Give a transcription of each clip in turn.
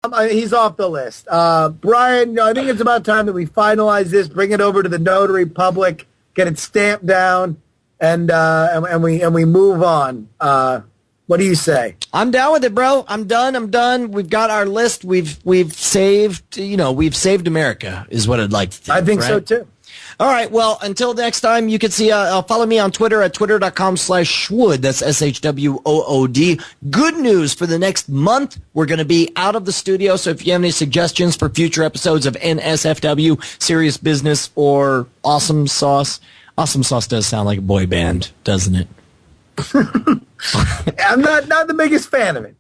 He's off the list. Brian, I think it's about time that we finalize this, bring it over to the notary public, get it stamped down, and we move on. What do you say? I'm down with it, bro. I'm done. We've got our list. We've saved, we've saved America is what I'd like to think. I think right? so too. All right. Well, until next time, you can see, follow me on Twitter at twitter.com/Shwood. That's SHWOOD. Good news for the next month. We're going to be out of the studio. So if you have any suggestions for future episodes of NSFW, Serious Business, or Awesome Sauce does sound like a boy band, doesn't it? I'm not the biggest fan of it.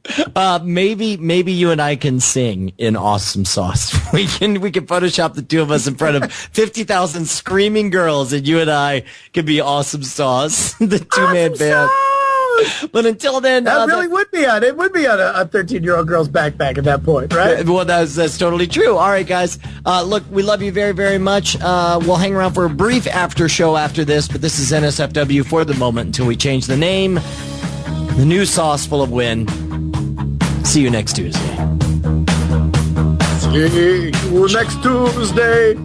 Maybe you and I can sing in Awesome Sauce. We can Photoshop the two of us in front of 50,000 screaming girls, and you and I can be Awesome Sauce, the two-man band. But until then, it would be on a 13-year-old girl's backpack at that point, right? Well, that's totally true. All right, guys. Look, we love you very, very much. We'll hang around for a brief after show after this, but this is NSFW for the moment until we change the name. The new sauce full of win. See you next Tuesday. See you next Tuesday.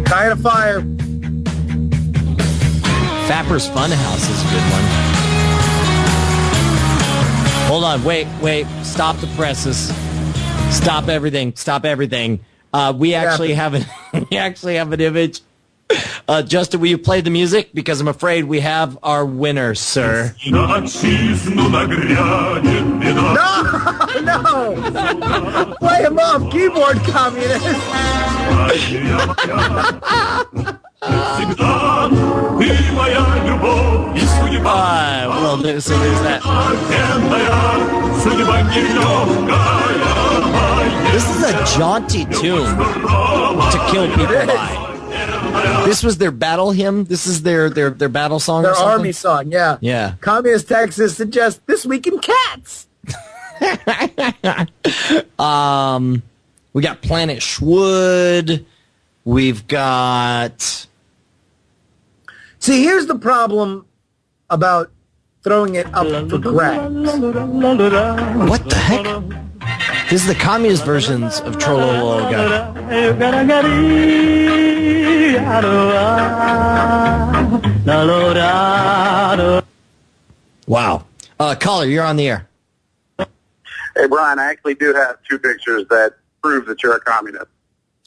Kind of fire. Fapper's Funhouse is a good one. Hold on, wait. Stop the presses. Stop everything. We actually have an image. Justin, will you play the music? Because I'm afraid we have our winner, sir. No! Play him off, keyboard communist! Well, so there's that. This is a jaunty tune to kill people by. This was their battle hymn. This is their battle song. Their army song, yeah. Yeah. Communist Texas suggests This Week in Cats. We got Planet Shwood. We've got. See, here's the problem about throwing it up for grabs. What the heck? This is the communist versions of Trololo. Wow. Caller, you're on the air. Hey, Brian, I actually do have two pictures that prove that you're a communist.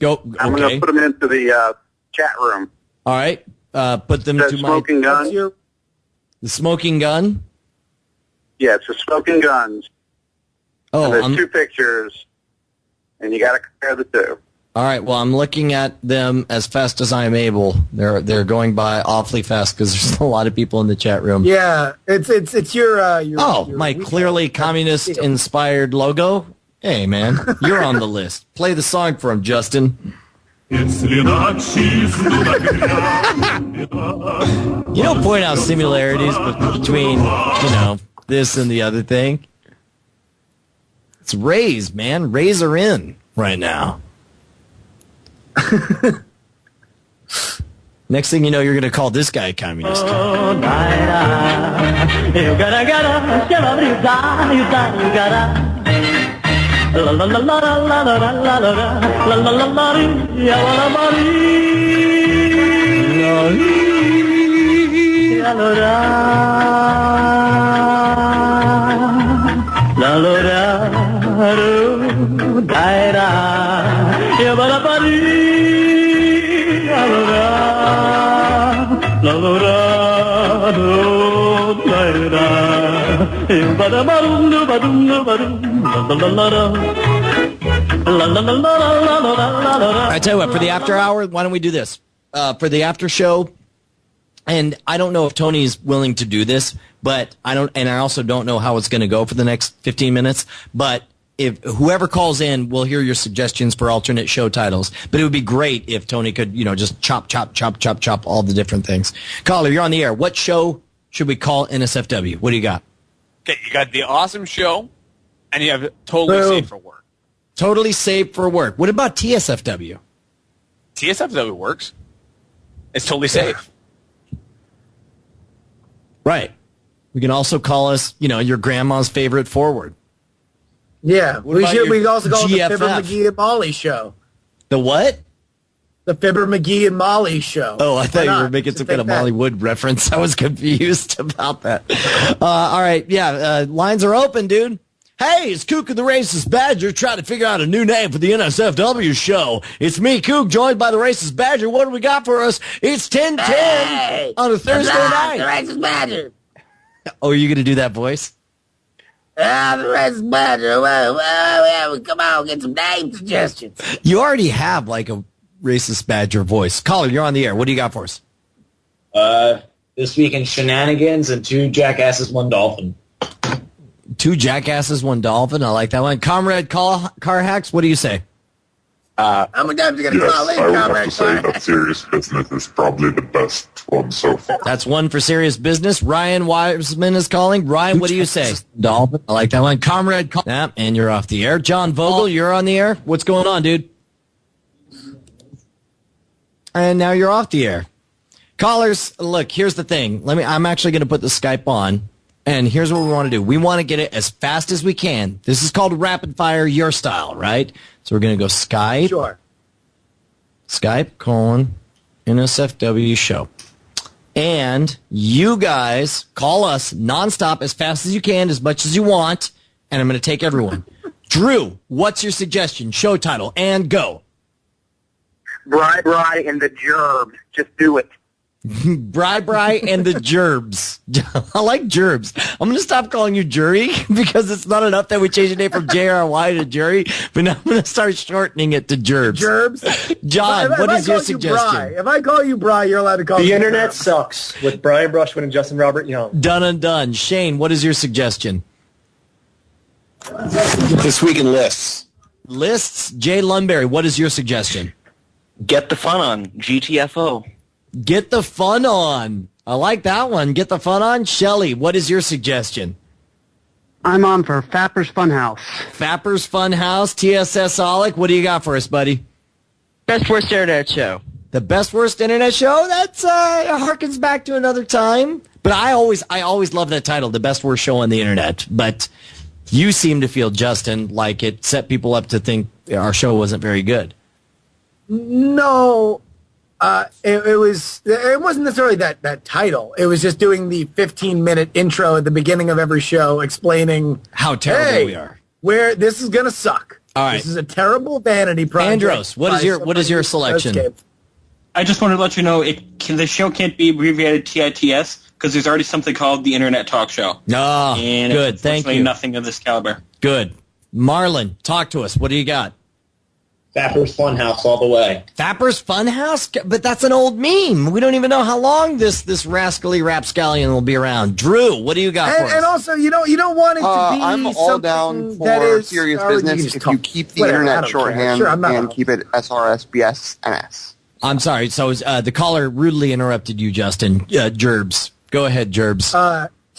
Go. I'm going to put them into the chat room. All right. Put them to smoking gun. The smoking gun? Yeah, it's the smoking guns. Oh, there's two pictures, and you got to compare the two. All right. Well, I'm looking at them as fast as I'm able. They're going by awfully fast because there's a lot of people in the chat room. Yeah, it's your my clearly communist-inspired logo. Hey, man, you're on the list. Play the song for him, Justin. You don't point out similarities between, this and the other thing. It's Rays, man. Rays are in right now. Next thing you know, you're going to call this guy a communist. I tell you what, for the after hour, why don't we do this? For the after show, and I don't know if Tony's willing to do this, but I also don't know how it's going to go for the next 15 minutes, but if whoever calls in will hear your suggestions for alternate show titles. But it would be great if Tony could, just chop all the different things. Caller, you're on the air. What show should we call NSFW? What do you got? Okay, you got the Awesome Show, and you have Totally Safe for Work. Totally Safe for Work. What about TSFW? TSFW works. It's totally safe. Right. We can also call us, your grandma's favorite forward. Yeah, What about we your also call it the GFF? Fibber McGee and Molly show. The what? The Fibber McGee and Molly show. Oh, I thought you Why were not? making Just some take kind of that. Molly Wood reference. I was confused about that. All right, yeah, lines are open, dude. Hey, it's Kook and the Racist Badger trying to figure out a new name for the NSFW show. It's me, Kook, joined by the Racist Badger. What do we got for us? It's 10:10 on a Thursday night. The Racist Badger. Oh, are you going to do that voice? The Racist Badger. Well, come on, get some name suggestions. You already have like a Racist Badger voice. Caller, you're on the air. What do you got for us? This week in shenanigans and 2 jackasses, 1 dolphin. 2 jackasses, 1 dolphin. I like that one. Comrade Car Hacks, what do you say? How many times you gonna call Yes, in, I would have Comrade to say Clark? that Serious Business is probably the best one so far. That's 1 for serious business. Ryan Wiseman is calling. Ryan, what do you say? Dolphin. I like that one. Comrade yeah, and you're off the air. John Vogel, you're on the air. What's going on, dude? And now you're off the air. Callers, look, here's the thing. I'm actually going to put the Skype on. And here's what we want to do. We want to get it as fast as we can. This is called rapid fire your style, right? So we're going to go Skype. Sure. Skype, NSFW show. And you guys call us nonstop as fast as you can, as much as you want. And I'm going to take everyone. Drew, what's your suggestion? Show title and go. Bri and the Gerbs. Just do it. Bri and the Gerbs. I like Gerbs. I'm going to stop calling you Jury because it's not enough that we change the name from JRY to Jury, but now I'm going to start shortening it to Gerbs. Gerbs. John, what is your suggestion? If I call you Bri, you're allowed to call me The internet Gerbs. sucks with Brian Brushwood and Justin Robert Young. Done and done. Shane, what is your suggestion? This week in lists. Lists. Jay Lunberry, what is your suggestion? Get the fun on. GTFO. Get the fun on. I like that one. Get the fun on. Shelly, what is your suggestion? I'm on for Fapper's Funhouse. Fapper's Funhouse. TSS Alec, what do you got for us, buddy? Best worst internet show. The best worst internet show? That's harkens back to another time. But I always love that title, the best worst show on the internet. But you seem to feel, Justin, like it set people up to think our show wasn't very good. No, it wasn't necessarily that title. It was just doing the 15-minute intro at the beginning of every show explaining How terrible hey, we are. where this is gonna suck. All right. This is a terrible vanity project. Andros, what is your selection? I just wanted to let you know the show can't be abbreviated TITS because there's already something called the Internet Talk Show. Oh, And good. it's Thank unfortunately you. nothing of this caliber. Good. Marlon, talk to us. What do you got? Fapper's Funhouse all the way. Fapper's Funhouse? But that's an old meme. We don't even know how long this rascally rapscallion will be around. Drew, what do you got for us? And also, you don't want it to be I'm all something down that for is serious or you business just if talk- you keep the whatever, I internet don't shorthand care. Sure, I'm not and wrong. keep it SRSBSNS. I'm sorry. So the caller rudely interrupted you, Justin. Gerbs. Go ahead, Gerbs.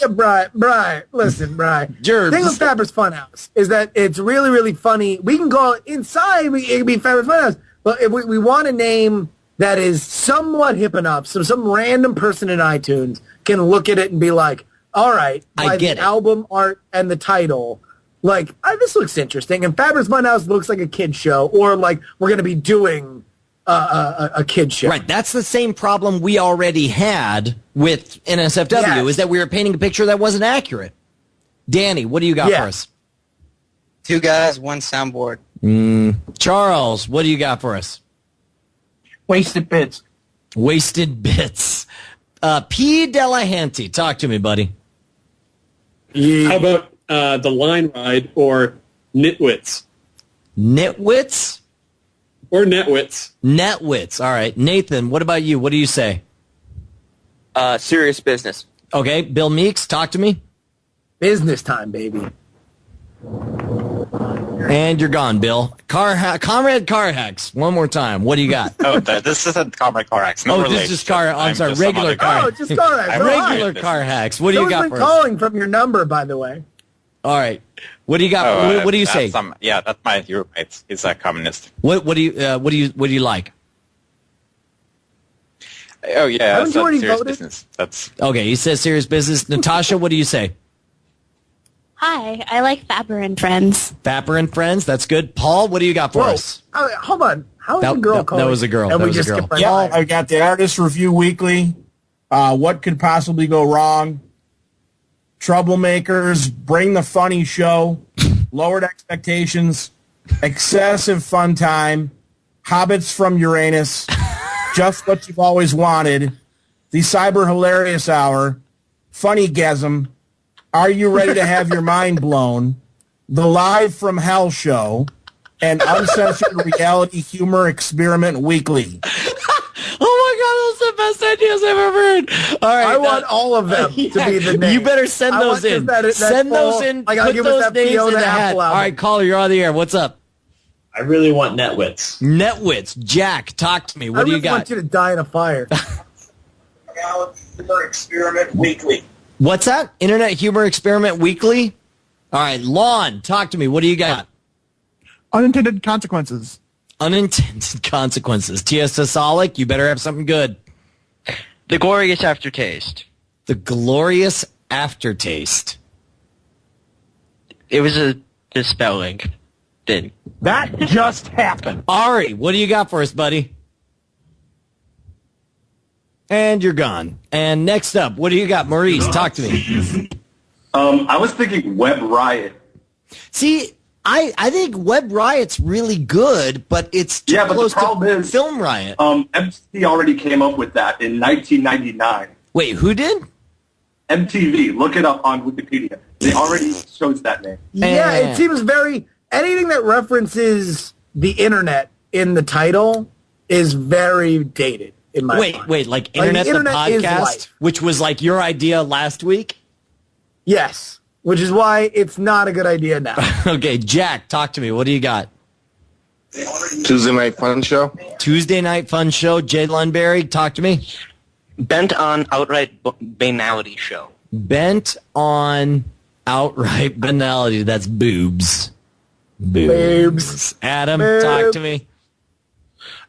Yeah, Brian, listen, Brian. Gerbs. The thing with Fapper's Funhouse is that it's really, really funny. We can call it inside, it can be Fapper's Funhouse. But if we want a name that is somewhat hip enough, so some random person in iTunes can look at it and be like, all right, I by get the it. album art and the title, like, this looks interesting. And Fapper's Funhouse looks like a kid show, or like we're going to be doing a kid show. Right. That's the same problem we already had with NSFW, Yes. is that we were painting a picture that wasn't accurate. Danny, what do you got Yeah. for us? 2 guys, 1 soundboard. Charles, what do you got for us? Wasted Bits. Wasted Bits. P. Delahanty, talk to me, buddy. How about the line ride or nitwits? Nitwits? Or netwits. Netwits. All right. Nathan, what about you? What do you say? Serious business. Okay. Bill Meeks, talk to me. Business time, baby. And you're gone, Bill. Comrade Car Hacks, one more time. What do you got? Oh, this isn't Comrade Car Hacks. No this relation. is Car. I'm sorry, just some regular other car. Oh, just Car Hacks. I'm Oh, hi. Regular Car Hacks. What do you Someone's got been for us? calling from your number, by the way. All right. What do you got? What do you say? Yeah, that's my roommate. He's a communist. What do you like? Oh yeah, Haven't that's you already serious voted? business. That's Okay, he says serious business. Natasha, what do you say? Hi, I like Fapper and Friends. Fapper and Friends, that's good. Paul, what do you got for us? Hold on. How is the girl called? That was a girl. And That we was a just girl. skipped right Yeah, by I it. got the Artist Review Weekly. What could possibly go wrong? Troublemakers, Bring the Funny Show, Lowered Expectations, Excessive Fun Time, Hobbits from Uranus, Just What You've Always Wanted, The Cyber Hilarious Hour, Funnygasm, Are You Ready to Have Your Mind Blown, The Live from Hell Show, and Uncensored Reality Humor Experiment Weekly. Oh my God, those are the best ideas I've ever heard. All right, I want all of them to be the name. You better send I those want in. that Send those full- in. Like, I'll Put give us those that names in Fiona the hat. Apple All album. right, caller, you're on the air. What's up? I really want Netwits. Netwits. Jack, talk to me. What I do you really got? want you to die in a fire. Humor Experiment Weekly. What's that? Internet Humor Experiment Weekly? All right, Lon, talk to me. What do you got? Unintended consequences. Unintended consequences. T.S. Sosolic, you better have something good. The Glorious Aftertaste. The Glorious Aftertaste. It was a spelling thing. That just happened. Ari, what do you got for us, buddy? And you're gone. And next up, what do you got? Maurice, talk to me. I was thinking Web Riot. See, I think Web Riot's really good, but it's too close to Film Riot. MTV already came up with that in 1999. Wait, who did? MTV. Look it up on Wikipedia. They already chose that name. Yeah, it seems anything that references the internet in the title is very dated in my mind. Wait, like Internet the is Podcast, life. which was like your idea last week? Yes, which is why it's not a good idea now. Okay, Jack, talk to me. What do you got? Tuesday Night Fun Show. Tuesday Night Fun Show. Jay Lundberry, talk to me. Bent on outright banality show. Bent on outright banality. That's boobs. Boobs. Adam, Boobs. talk to me.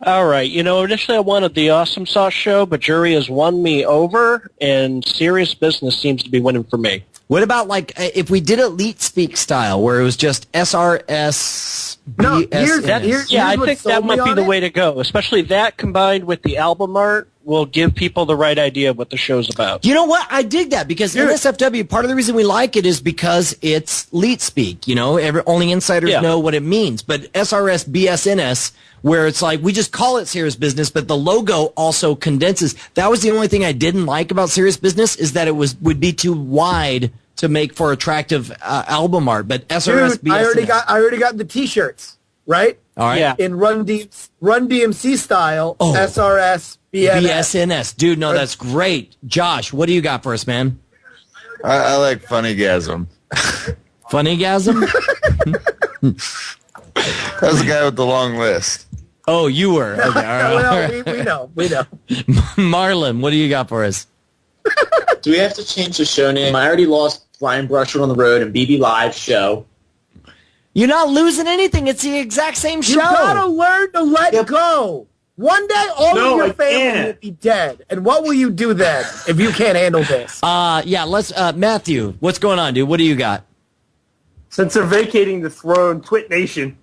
All right. Initially I wanted the Awesome Sauce Show, but jury has won me over, and Serious Business seems to be winning for me. What about, like, if we did Elite Speak style, where it was just SRS, No, BSNS? I think that might be the way to go, especially that combined with the album art will give people the right idea of what the show's about. You know what? I dig that because NSFW, part of the reason we like it is because it's Leet Speak. Only insiders know what it means. But SRS, BSNS, where it's like we just call it Serious Business, but the logo also condenses. That was the only thing I didn't like about Serious Business is that it would be too wide to make for attractive album art. But SRS, Dude, BSNS. I already got the T-shirts, right? All right. Yeah. In Run DMC style, SRS, BSNS. Dude, no, that's great. Josh, what do you got for us, man? I like Funnygasm. Funnygasm? That's the guy with the long list. Oh, you were. Okay, all right. we know. Marlon, what do you got for us? Do we have to change the show name? I already lost Flying Brushwood on the Road and BB Live show. You're not losing anything. It's the exact same show. You gotta learn to let go. One day, all of your family will be dead. And what will you do then if you can't handle this? Let's, Matthew, what's going on, dude? What do you got? Since they're vacating the throne, Twit Nation.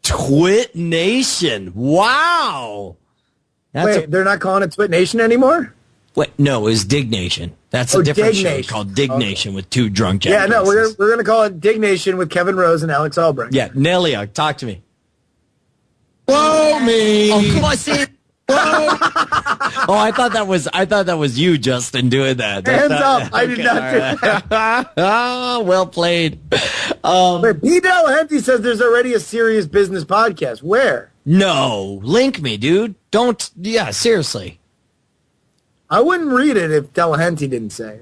Twit Nation. Wow. Wait, they're not calling it Twit Nation anymore? Wait, no, it was Dig Nation. That's a different Dig show Nation. called Dig Nation with two drunk Yeah, jackasses. no, we're gonna call it Dig Nation with Kevin Rose and Alex Albrecht. Yeah, Nelia, talk to me. Blow me. Oh, come on, see. I thought that was you, Justin, doing that. Hands up! I did not do that. Oh, well played. Wait, B. Delahanty says there's already a Serious Business podcast. Where? No, link me, dude. Don't. Yeah, seriously. I wouldn't read it if Delahanty didn't say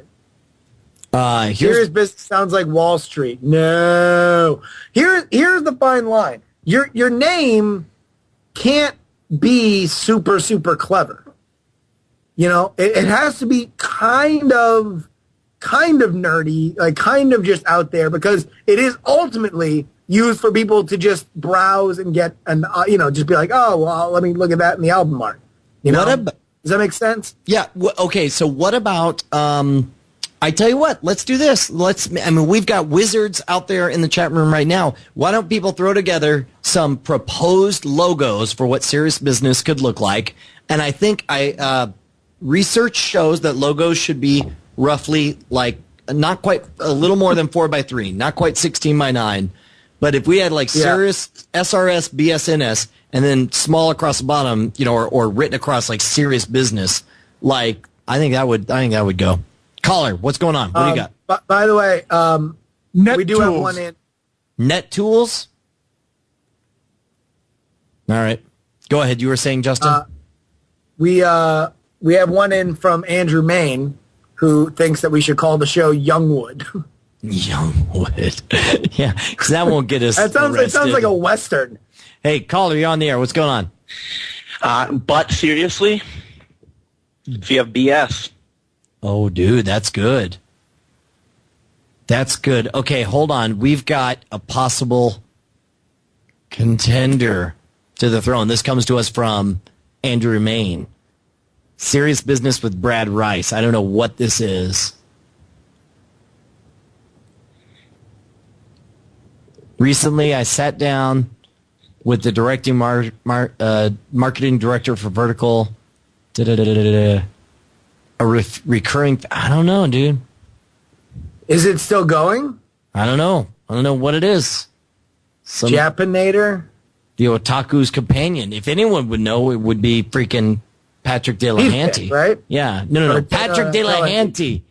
it. Serious Business sounds like Wall Street. No. Here's the fine line. Your name can't be super, super clever. It has to be kind of nerdy, like kind of just out there, because it is ultimately used for people to just browse and get just be like, oh, well, let me look at that in the album art. Does that make sense? Yeah. Okay. So what about? I I tell you what, let's do this. We've got wizards out there in the chat room right now. Why don't people throw together some proposed logos for what serious business could look like? And I think research shows that logos should be roughly like not quite a little more than 4x3, not quite 16 by 9. But if we had like serious SRS, BSNS, and then small across the bottom, or written across like serious business, like I think that would go. Caller, what's going on? What do you got? By the way, we do have one in. Net Tools? All right. Go ahead. You were saying, Justin? We have one in from Andrew Main, who thinks that we should call the show Youngwood. Youngwood. Yeah, because that won't get us It sounds like a Western. Hey, caller, you're on the air. What's going on? But seriously, if you have BS. Oh, dude, that's good. That's good. Okay, hold on. We've got a possible contender to the throne. This comes to us from Andrew Main. Serious Business with Brad Rice. I don't know what this is. Recently, I sat down with the marketing director for Vertical. Recurring. I don't know, dude. Is it still going? I don't know. I don't know what it is. Japanator? The Otaku's companion. If anyone would know, it would be freaking Patrick De La Hanty. Right? Yeah. No. Patrick De La Hanty.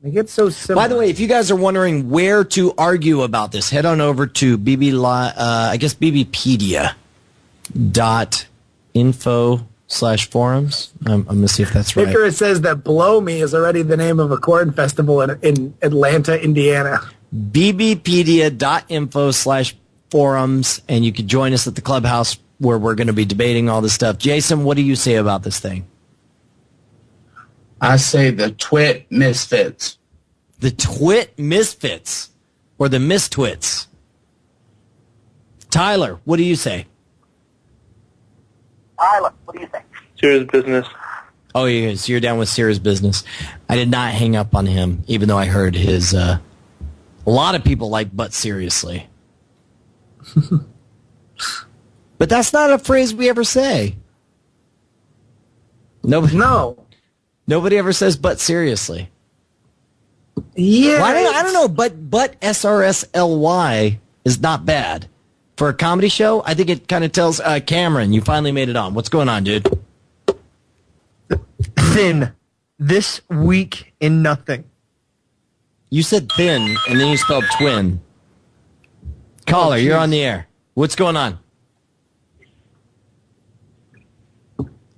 They get so similar. By the way, if you guys are wondering where to argue about this, head on over to bbpedia.info/forums. I'm going to see if that's right. Icarus says that Blow Me is already the name of a corn festival in Atlanta, Indiana. bbpedia.info/forums, and you can join us at the clubhouse where we're going to be debating all this stuff. Jason, what do you say about this thing? I say the Twit Misfits. The Twit Misfits, or the Mistwits. Tyler, what do you say? Tyler, what do you think? Serious business. Oh, yes, you're down with serious business. I did not hang up on him, even though I heard his. A lot of people like "but seriously," but that's not a phrase we ever say. Nobody ever says "but seriously." Yeah, I don't know, but SRSLY is not bad for a comedy show. I think it kind of tells Cameron, you finally made it on. What's going on, dude? Thin. This week in nothing. You said thin, and then you spelled twin. Caller, you're on the air. What's going on?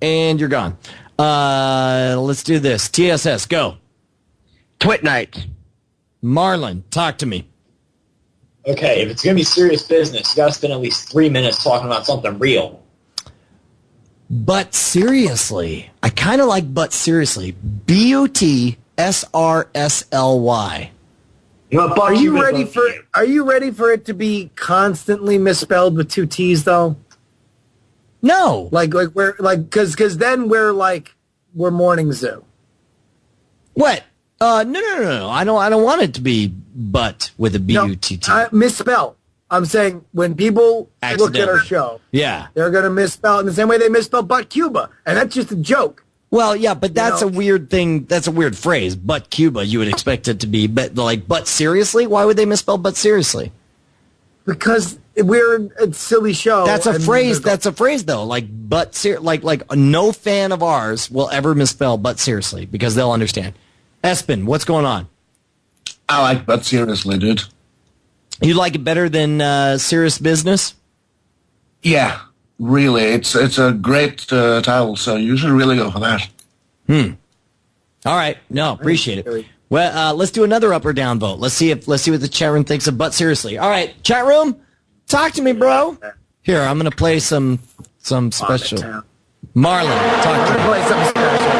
And you're gone. Let's do this. TSS, go. Twit night. Marlon, talk to me. Okay, if it's going to be serious business, you got to spend at least 3 minutes talking about something real. But seriously. I kind of like but seriously. BUTSRSLY. Are you ready for it to be constantly misspelled with 2 T's though? No. Because then we're morning zoo. What? No. I don't want it to be but with a B-U-T-T. Misspell. I'm saying when people look at our show, they're going to misspell it in the same way they misspell but Cuba. And that's just a joke. Well, yeah, but that's a weird thing. That's a weird phrase. But Cuba, you would expect it to be. But seriously? Why would they misspell but seriously? Because we're a silly show. That's a phrase. That's a phrase, though. Like no fan of ours will ever misspell but seriously because they'll understand. Espen, what's going on? I like but seriously, dude. You like it better than serious business? Yeah, really. It's a great title, so you should really go for that. All right. No, appreciate it. Well, let's do another up or down vote. Let's see what the chat room thinks of but seriously. All right, chat room, talk to me, bro. Here, I'm gonna play some special. Marlon, talk to me. Play something special.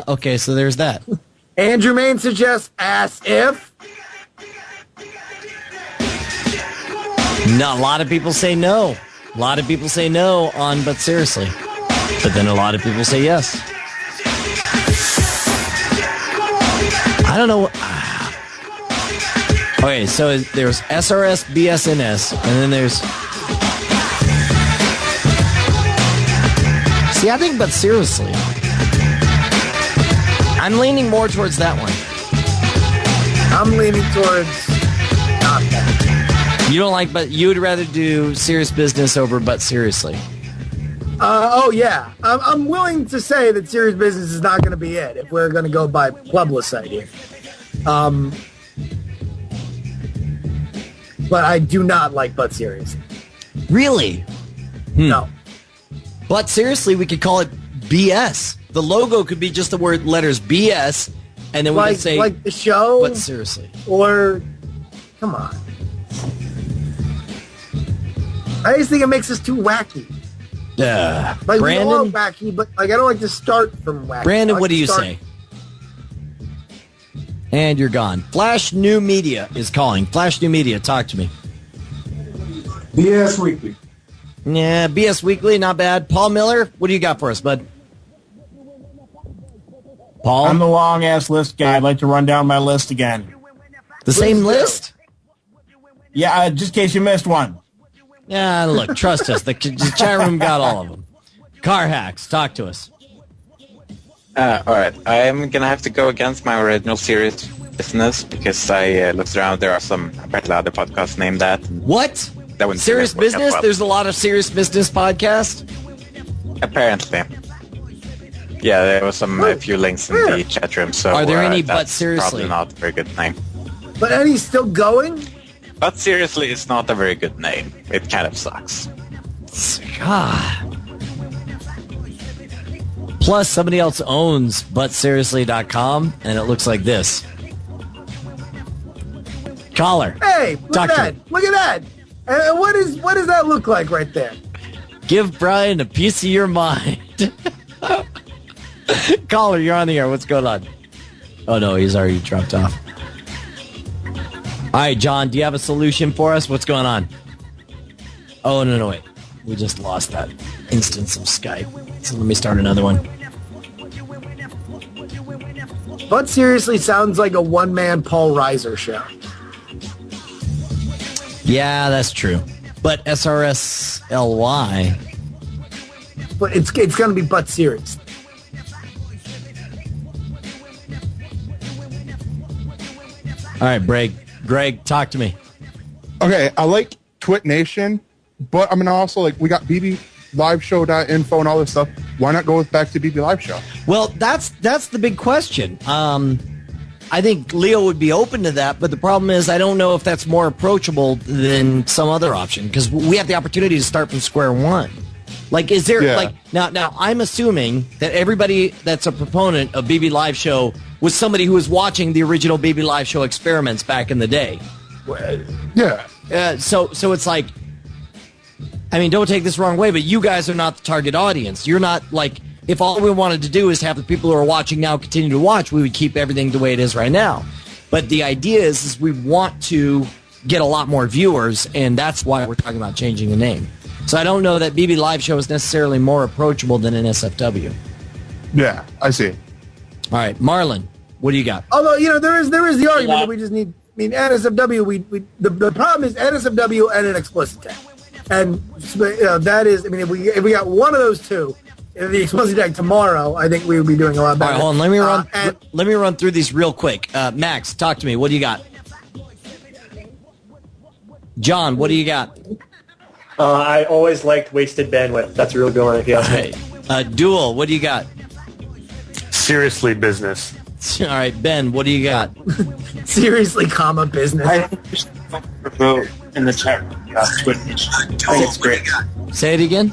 Okay, so there's that. Andrew Main suggests as if. No, a lot of people say no. A lot of people say no on But Seriously. But then a lot of people say yes. I don't know. Okay, so there's SRS, BSNS, and then there's... See, I think But Seriously. I'm leaning more towards that one. I'm leaning towards not that. You don't like, but you would rather do Serious Business over But Seriously. Oh, yeah. I'm willing to say that Serious Business is not going to be it if we're going to go by plebiscite here. But I do not like But Seriously. Really? No. But seriously, we could call it BS. The logo could be just the word letters BS, and then we could say... Like the show? But seriously. Or... Come on. I just think it makes us too wacky. Like, Brandon? we are wacky, but like I don't like to start from wacky. Brandon, like what do you say? And you're gone. Flash New Media is calling. Flash New Media, talk to me. BS Weekly. Yeah, BS Weekly, not bad. Paul Miller, what do you got for us, bud? Paul? I'm the long-ass list guy. I'd like to run down my list again. The same list? Yeah, just in case you missed one. Yeah, look, trust us. The chat room got all of them. Car Hacks, talk to us. All right, I'm going to have to go against my original Serious Business because I looked around. There are some apparently other podcasts named that. What? That wouldn't Serious work out Business? well. There's a lot of Serious Business podcasts? Apparently. Yeah, there was a few links in the chat room. So Are there any that's But Seriously? Probably not a very good name. But Eddie's still going? But Seriously, it's not a very good name. It kind of sucks. God. Plus, somebody else owns ButSeriously.com, and it looks like this. Caller. Hey, look Talk at to that. me. Look at that. And what does that look like right there? Give Brian a piece of your mind. Caller, you're on the air. What's going on? Oh, no, he's already dropped off. All right, John, do you have a solution for us? What's going on? Oh, no, wait. We just lost that instance of Skype. So let me start another one. But seriously, sounds like a one-man Paul Reiser show. Yeah, that's true. But SRSLY. But it's going to be But Serious. All right, Greg, talk to me. Okay, I like Twit Nation, but I'm gonna also we got bbLiveshow.info and all this stuff. Why not go back to BB Live Show? Well, that's the big question. I think Leo would be open to that, but the problem is I don't know if that's more approachable than some other option because we have the opportunity to start from square one. Like, is there now? I'm assuming that everybody that's a proponent of BB Live Show was somebody who was watching the original BB Live Show experiments back in the day. Yeah. So it's like, I mean, don't take this the wrong way, but you guys are not the target audience. You're not like, if all we wanted to do is have the people who are watching now continue to watch, we would keep everything the way it is right now. But the idea is we want to get a lot more viewers, and that's why we're talking about changing the name. So I don't know that BB Live Show is necessarily more approachable than NSFW. Yeah, I see. All right, Marlon, what do you got? Although, there is the argument that we just need. I mean, NSFW. The problem is NSFW and an explicit tag, and that is. I mean, if we got one of those two, the explicit tag tomorrow, I think we would be doing a lot better. All right, hold on. Let me run through these real quick. Max, talk to me. What do you got? John, what do you got? I always liked Wasted Bandwidth. That's a real good one if you ask me. Duel, what do you got? Seriously, business. All right, Ben, what do you got? Seriously, business. I vote in the chat room. Twitch. I think it's great. Say it again.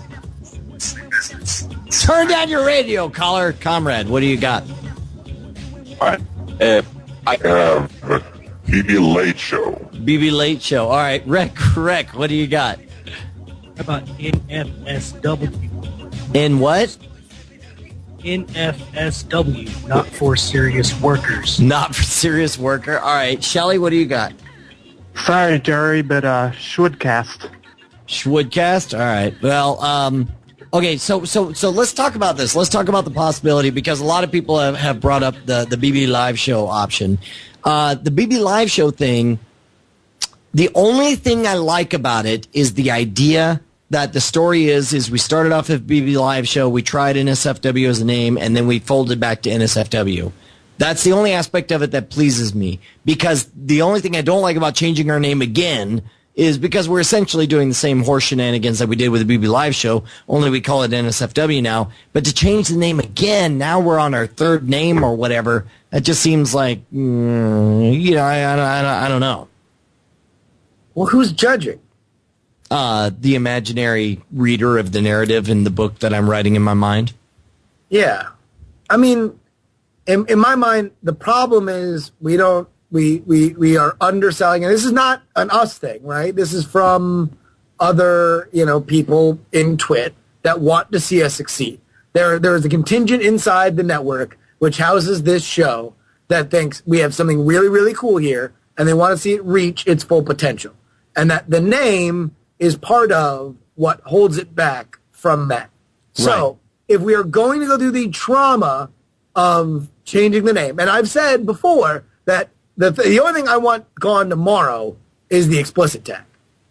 Turn down your radio, caller. Comrade, what do you got? All right. I have BB Late Show. BB Late Show. All right, Rec, what do you got? How about NFSW? In what? NFSW, not for serious workers. Not for serious worker. All right, Shelly, what do you got? Sorry, Jerry, but Shwoodcast. Schwoodcast. All right. Well, okay. So let's talk about this. Let's talk about the possibility, because a lot of people have brought up the BB Live Show option. The BB Live Show thing. The only thing I like about it is the idea that the story is we started off with BB Live Show, we tried NSFW as a name, and then we folded back to NSFW. That's the only aspect of it that pleases me, because the only thing I don't like about changing our name again is because we're essentially doing the same horse shenanigans that we did with the BB Live Show, only we call it NSFW now. But to change the name again, now we're on our third name or whatever, that just seems like, I don't know. Well, who's judging? The imaginary reader of the narrative in the book that I'm writing in my mind. Yeah. I mean, in my mind, the problem is we are underselling, and this is not an us thing, right? This is from other, people in Twit that want to see us succeed. There is a contingent inside the network which houses this show that thinks we have something really, really cool here, and they want to see it reach its full potential. And that the name is part of what holds it back from that. So if we are going to go through the trauma of changing the name, and I've said before that the only thing I want gone tomorrow is the explicit tag.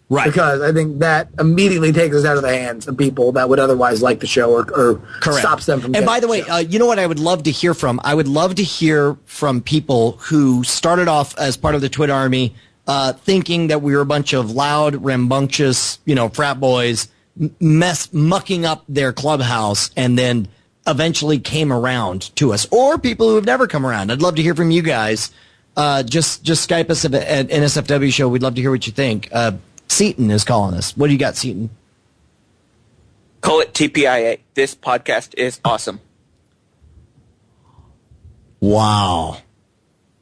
Right. Because I think that immediately takes us out of the hands of people that would otherwise like the show or stops them from. And by the way, you know what I would love to hear from? I would love to hear from people who started off as part of the Twit army, thinking that we were a bunch of loud, rambunctious, frat boys, mucking up their clubhouse, and then eventually came around to us, or people who have never come around. I'd love to hear from you guys. Just Skype us at NSFW Show. We'd love to hear what you think. Seaton is calling us. What do you got, Seaton? Call it TPIA. This podcast is awesome. Wow.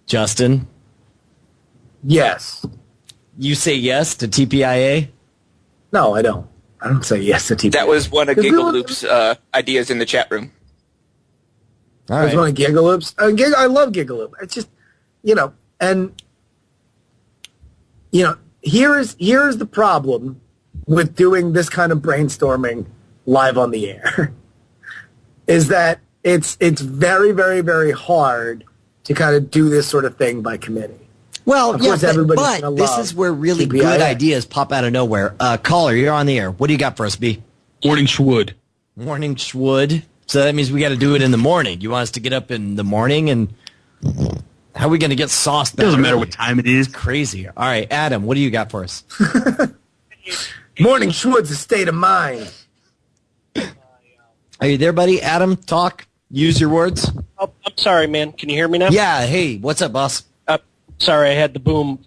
Justin? Yes. You say yes to TPIA? No, I don't. I don't say yes to TPIA. That was one of Gigaloop's ideas in the chat room. All right. That was one of Gigaloop's. I love Gigaloop. It's just, here's the problem with doing this kind of brainstorming live on the air is that it's very, very, very hard to kind of do this sort of thing by committee. Well, of course, but this is where really TPIA. Good ideas pop out of nowhere. Caller, you're on the air. What do you got for us, B? Morning Schwood. Morning Schwood. So that means we got to do it in the morning. You want us to get up in the morning, and how are we going to get sauced? Doesn't matter what time it is. Crazy. All right, Adam, what do you got for us? Morning Schwood's a state of mind. Are you there, buddy? Adam, talk. Use your words. Oh, I'm sorry, man. Can you hear me now? Yeah. Hey, what's up, boss? Sorry, I had the boom.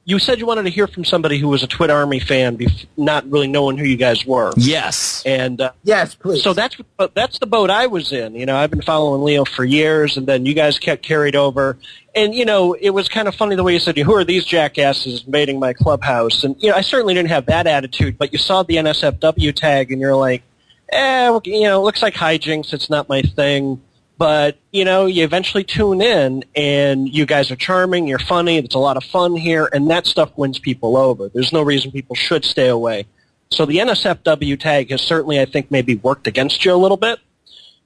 You said you wanted to hear from somebody who was a Twit Army fan, not really knowing who you guys were. Yes. And yes, please. So that's the boat I was in. I've been following Leo for years, and then you guys kept carried over. And it was kind of funny the way you said, "Who are these jackasses invading my clubhouse?" And I certainly didn't have that attitude, but you saw the NSFW tag, and you're like, it looks like hijinks. It's not my thing. But, you eventually tune in, and you guys are charming, you're funny, it's a lot of fun here, and that stuff wins people over. There's no reason people should stay away. So the NSFW tag has certainly, I think, maybe worked against you a little bit.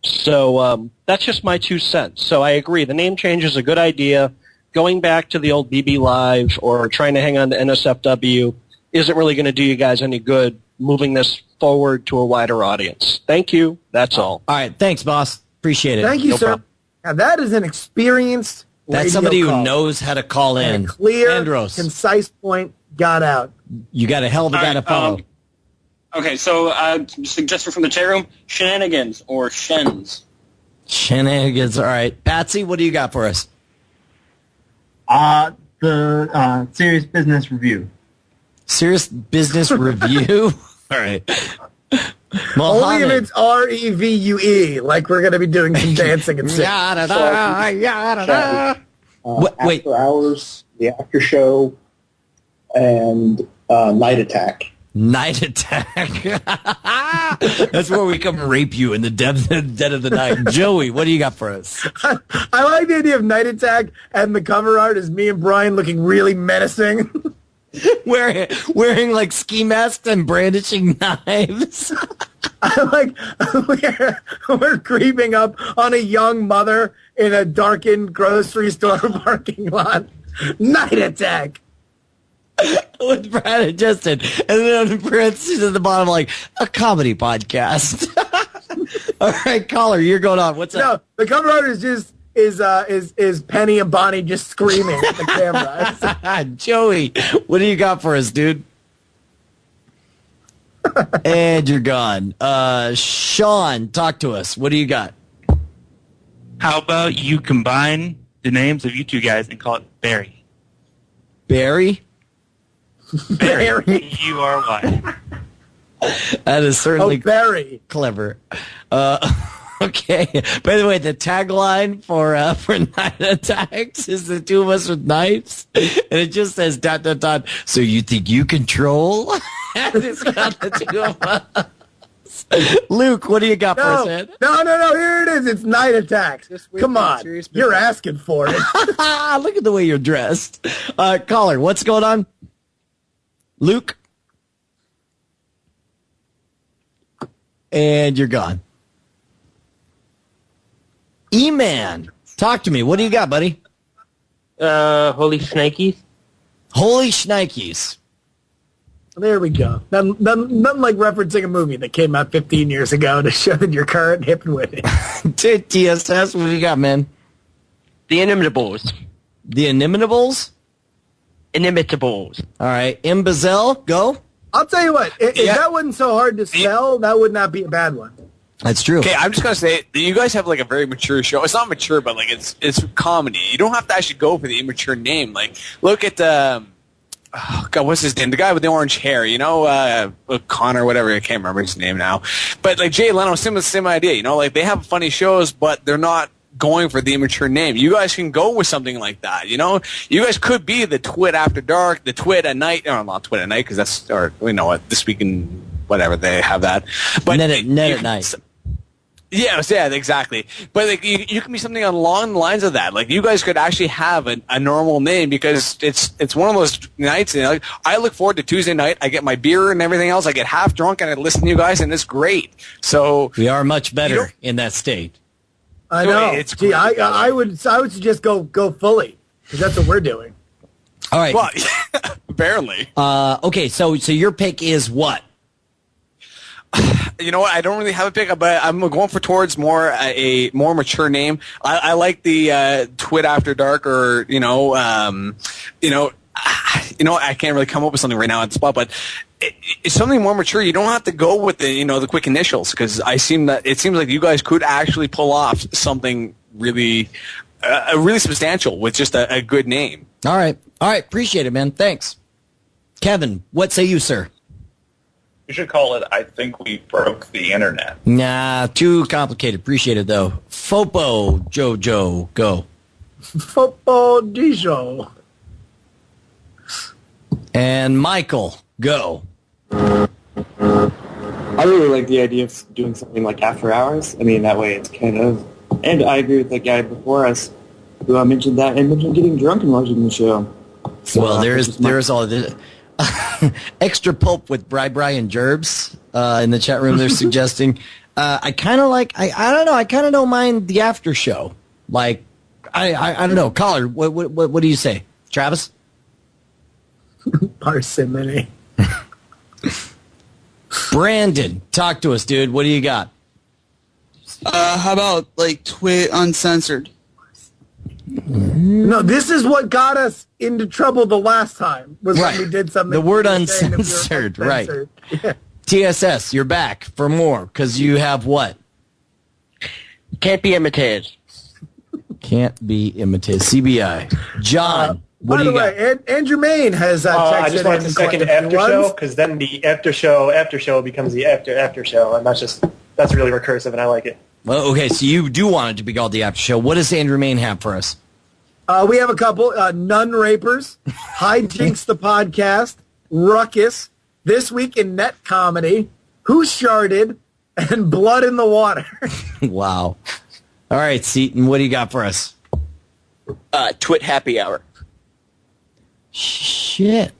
So that's just my 2 cents. So I agree, the name change is a good idea. Going back to the old BB Live or trying to hang on to NSFW isn't really going to do you guys any good moving this forward to a wider audience. Thank you. That's all. All right. Thanks, boss. Appreciate it. Thank you, sir. Problem. Now, that is an experienced That's somebody who knows how to call in. And a clear, Andros. concise point got out. You got a hell of a guy to follow. Okay, so suggestion from the chat room, shenanigans or shens. Shenanigans. All right. Patsy, what do you got for us? The Serious Business Review. Serious Business Review? All right. Only if it's REVUE, like we're going to be doing some dancing and singing. Yada-da, yada-da. Wait. After Hours, the Aftershow, and Night Attack. Night Attack. That's where we come rape you in the dead of the night. Joey, what do you got for us? I like the idea of Night Attack, and the cover art is me and Brian looking really menacing. wearing like ski masks and brandishing knives. Like we're creeping up on a young mother in a darkened grocery store parking lot. Night attack. With Brad and Justin, and then in parentheses at the bottom, like a comedy podcast. All right, caller, you're going on. What's up? No, the cover art is just is Penny and Bonnie just screaming at the camera. Joey, what do you got for us, dude? And you're gone. Sean, talk to us. What do you got? How about you combine the names of you two guys and call it Barry? Barry? Barry. Barry. That is certainly Barry. Clever. Okay. By the way, the tagline for Night Attacks is the two of us with knives, and it just says ... So you think you control? And it's got the two of us. Luke, what do you got for us, Ed? No. Here it is. It's Night Attacks. Come on. You're asking for it. Look at the way you're dressed. Caller, what's going on? Luke? And you're gone. E-Man, talk to me. What do you got, buddy? Holy Shnikes. Holy Shnikes. There we go. Nothing like referencing a movie that came out 15 years ago to show that you're current, hip, and witty. TSS, what do you got, man? The Inimitables. The Inimitables? Inimitables. All right. Imbazelle, go. I'll tell you what. If that wasn't so hard to spell, that would not be a bad one. That's true. Okay, I'm just gonna say you guys have like a very mature show. It's not mature, but like it's comedy. You don't have to actually go for the immature name. Like look at oh God, what's his name? The guy with the orange hair. You know, Connor, whatever. I can't remember his name now. But like Jay Leno, same idea. You know, like they have funny shows, but they're not going for the immature name. You guys can go with something like that. You know, you guys could be the Twit After Dark, the Twit at Night. No, not Twit at Night because that's or you know what this week in whatever they have that. But Net at Night. Yes, yeah, exactly. But like, you can be something along the lines of that. Like you guys could actually have a normal name because it's one of those nights. You know, like, I look forward to Tuesday night. I get my beer and everything else. I get half drunk and I listen to you guys, and it's great. So we are much better in that state. I know. Gee, I would suggest go fully because that's what we're doing. All right. Well, barely. Okay, so your pick is what? You know what? I don't really have a pick, but I'm going towards a more mature name. I like the Twit After Dark, or I can't really come up with something right now on the spot, but it's something more mature. You don't have to go with the quick initials because it seems like you guys could actually pull off something really substantial with just a good name. All right, appreciate it, man. Thanks, Kevin. What say you, sir? You should call it, I think we broke the internet. Nah, too complicated. Appreciate it, though. Fopo, Jojo, go. Fopo Dijo. And Michael, go. I really like the idea of doing something like After Hours. I mean, that way it's kind of... And I agree with that guy before us who mentioned that and mentioned getting drunk and watching the show. So, well, there's all this... Extra pulp with Brian Gerbs in the chat room. They're suggesting. I kind of like. I don't know. I kind of don't mind the after show. Like, I don't know. Caller, what do you say, Travis? Parsimony. Brandon, talk to us, dude. What do you got? How about like Twit Uncensored? No, this is what got us into trouble the last time. Was when we did something. The word uncensored, right? Yeah. TSS, you're back for more because you have what? Can't be imitated. Can't be imitated. CBI. John, what do you got? By the way, Andrew Main has I just wanted to second after show because then the after show becomes the after show, and that's really recursive, and I like it. Well, okay, so you do want it to be called the after show. What does Andrew Main have for us? We have a couple. Nun Rapers, Hijinks the Podcast, Ruckus, This Week in Net Comedy, Who Sharded, and Blood in the Water. Wow. All right, Seaton, what do you got for us? Twit Happy Hour. Shit.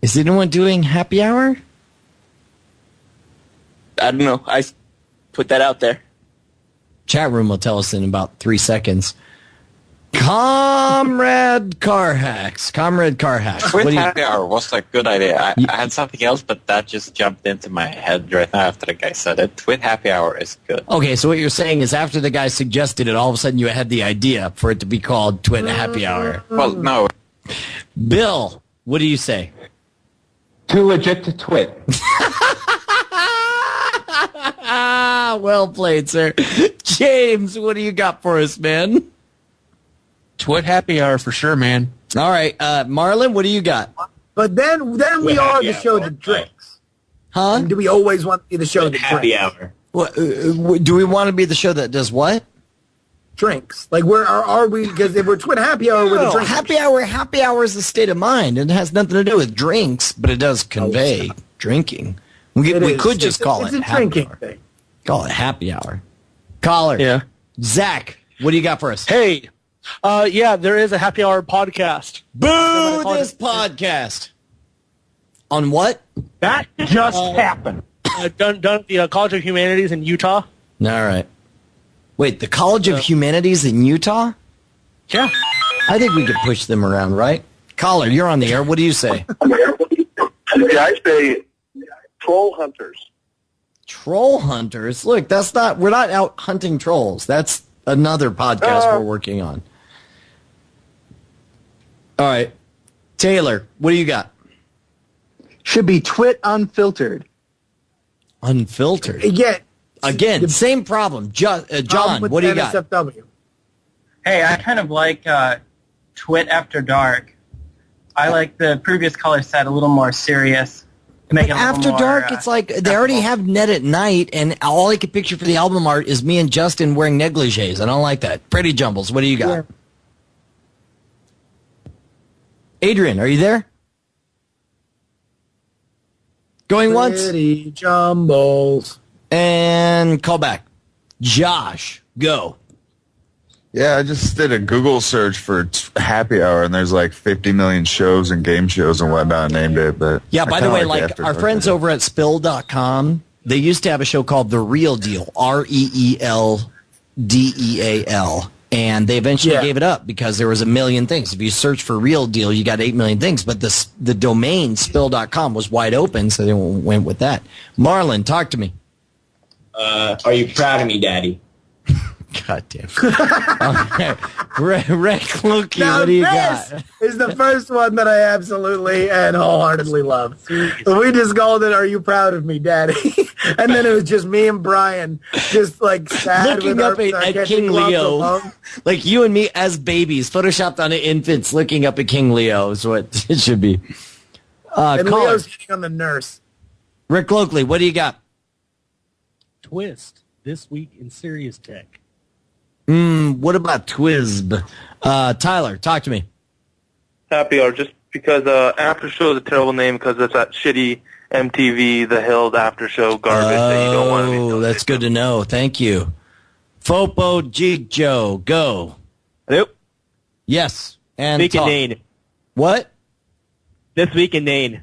Is anyone doing happy hour? I don't know. I put that out there. Chat room will tell us in about 3 seconds. Comrade Car Hacks. Twit happy hour was a good idea. I had something else, but that just jumped into my head right now after the guy said it. Twit happy hour is good. Okay, so what you're saying is after the guy suggested it, all of a sudden you had the idea for it to be called Twit Happy Hour. Well, no. Bill, what do you say? Too legit to twit. Well played, sir. James, what do you got for us, man? Twit happy hour for sure, man. All right, Marlon, what do you got? But then we are the show that drinks. Huh? And do we always want to be the show that Happy drinks? hour. What, do we want to be the show that does what? Drinks. Like, where are we? Because if we're Twit Happy Hour, we're the drink. Happy hour is a state of mind. It has nothing to do with drinks, but it does convey drinking. We could just call it a happy drinking hour. thing. Call it happy hour. Caller. Yeah. Zach, what do you got for us? Hey, yeah, there is a happy hour podcast. Boo this podcast. On what? That just happened. Done at the College of Humanities in Utah. All right. Wait, the College of Humanities in Utah? Yeah. I think we could push them around, right? Caller, you're on the air. What do you say? I say troll hunters. Troll hunters? Look, we're not out hunting trolls. That's another podcast we're working on. All right. Taylor, what do you got? Should be Twit Unfiltered. Unfiltered? Yeah. Again, same problem. John, what do you got? NSFW. Hey, I kind of like Twit After Dark. I like the previous caller said, a little more serious. To make it a little After more, Dark, it's like they already have Net at Night, and all I can picture for the album art is me and Justin wearing negligees. I don't like that. Pretty Jumbles, what do you got? Yeah. Adrian, are you there? Going once? Pretty Jumbles. And call back. Josh, go. Yeah, I just did a Google search for happy hour, and there's like 50 million shows and game shows and whatnot named it. But yeah, by the way, like After our Dark friends better. over at Spill.com, they used to have a show called The Real Deal, REELDEAL, and they eventually gave it up because there was a million things. If you search for Real Deal, you got 8 million things, but the domain Spill.com was wide open, so they went with that. Marlon, talk to me. Are you proud of me, Daddy? God damn. Rick Loki, what do you got? This is the first one that I absolutely and wholeheartedly love. We just called it, "Are you proud of me, Daddy?" And then it was just me and Brian, just like sad Looking with up at King Leo, like you and me as babies, photoshopped on infants, looking up at King Leo is what it should be. And Caller. Leo's hitting on the nurse. Rick Lokley, what do you got? Twist this week in Serious Tech. What about Twizb? Tyler, talk to me. Happy hour, just because Aftershow is a terrible name because it's that shitty MTV, The Hills Aftershow garbage that you don't want to be. Oh, that's good to know. Thank you. Fopo Jig Joe, go. Hello? Yes. And Week in talk. Nain. What? This week in Nain.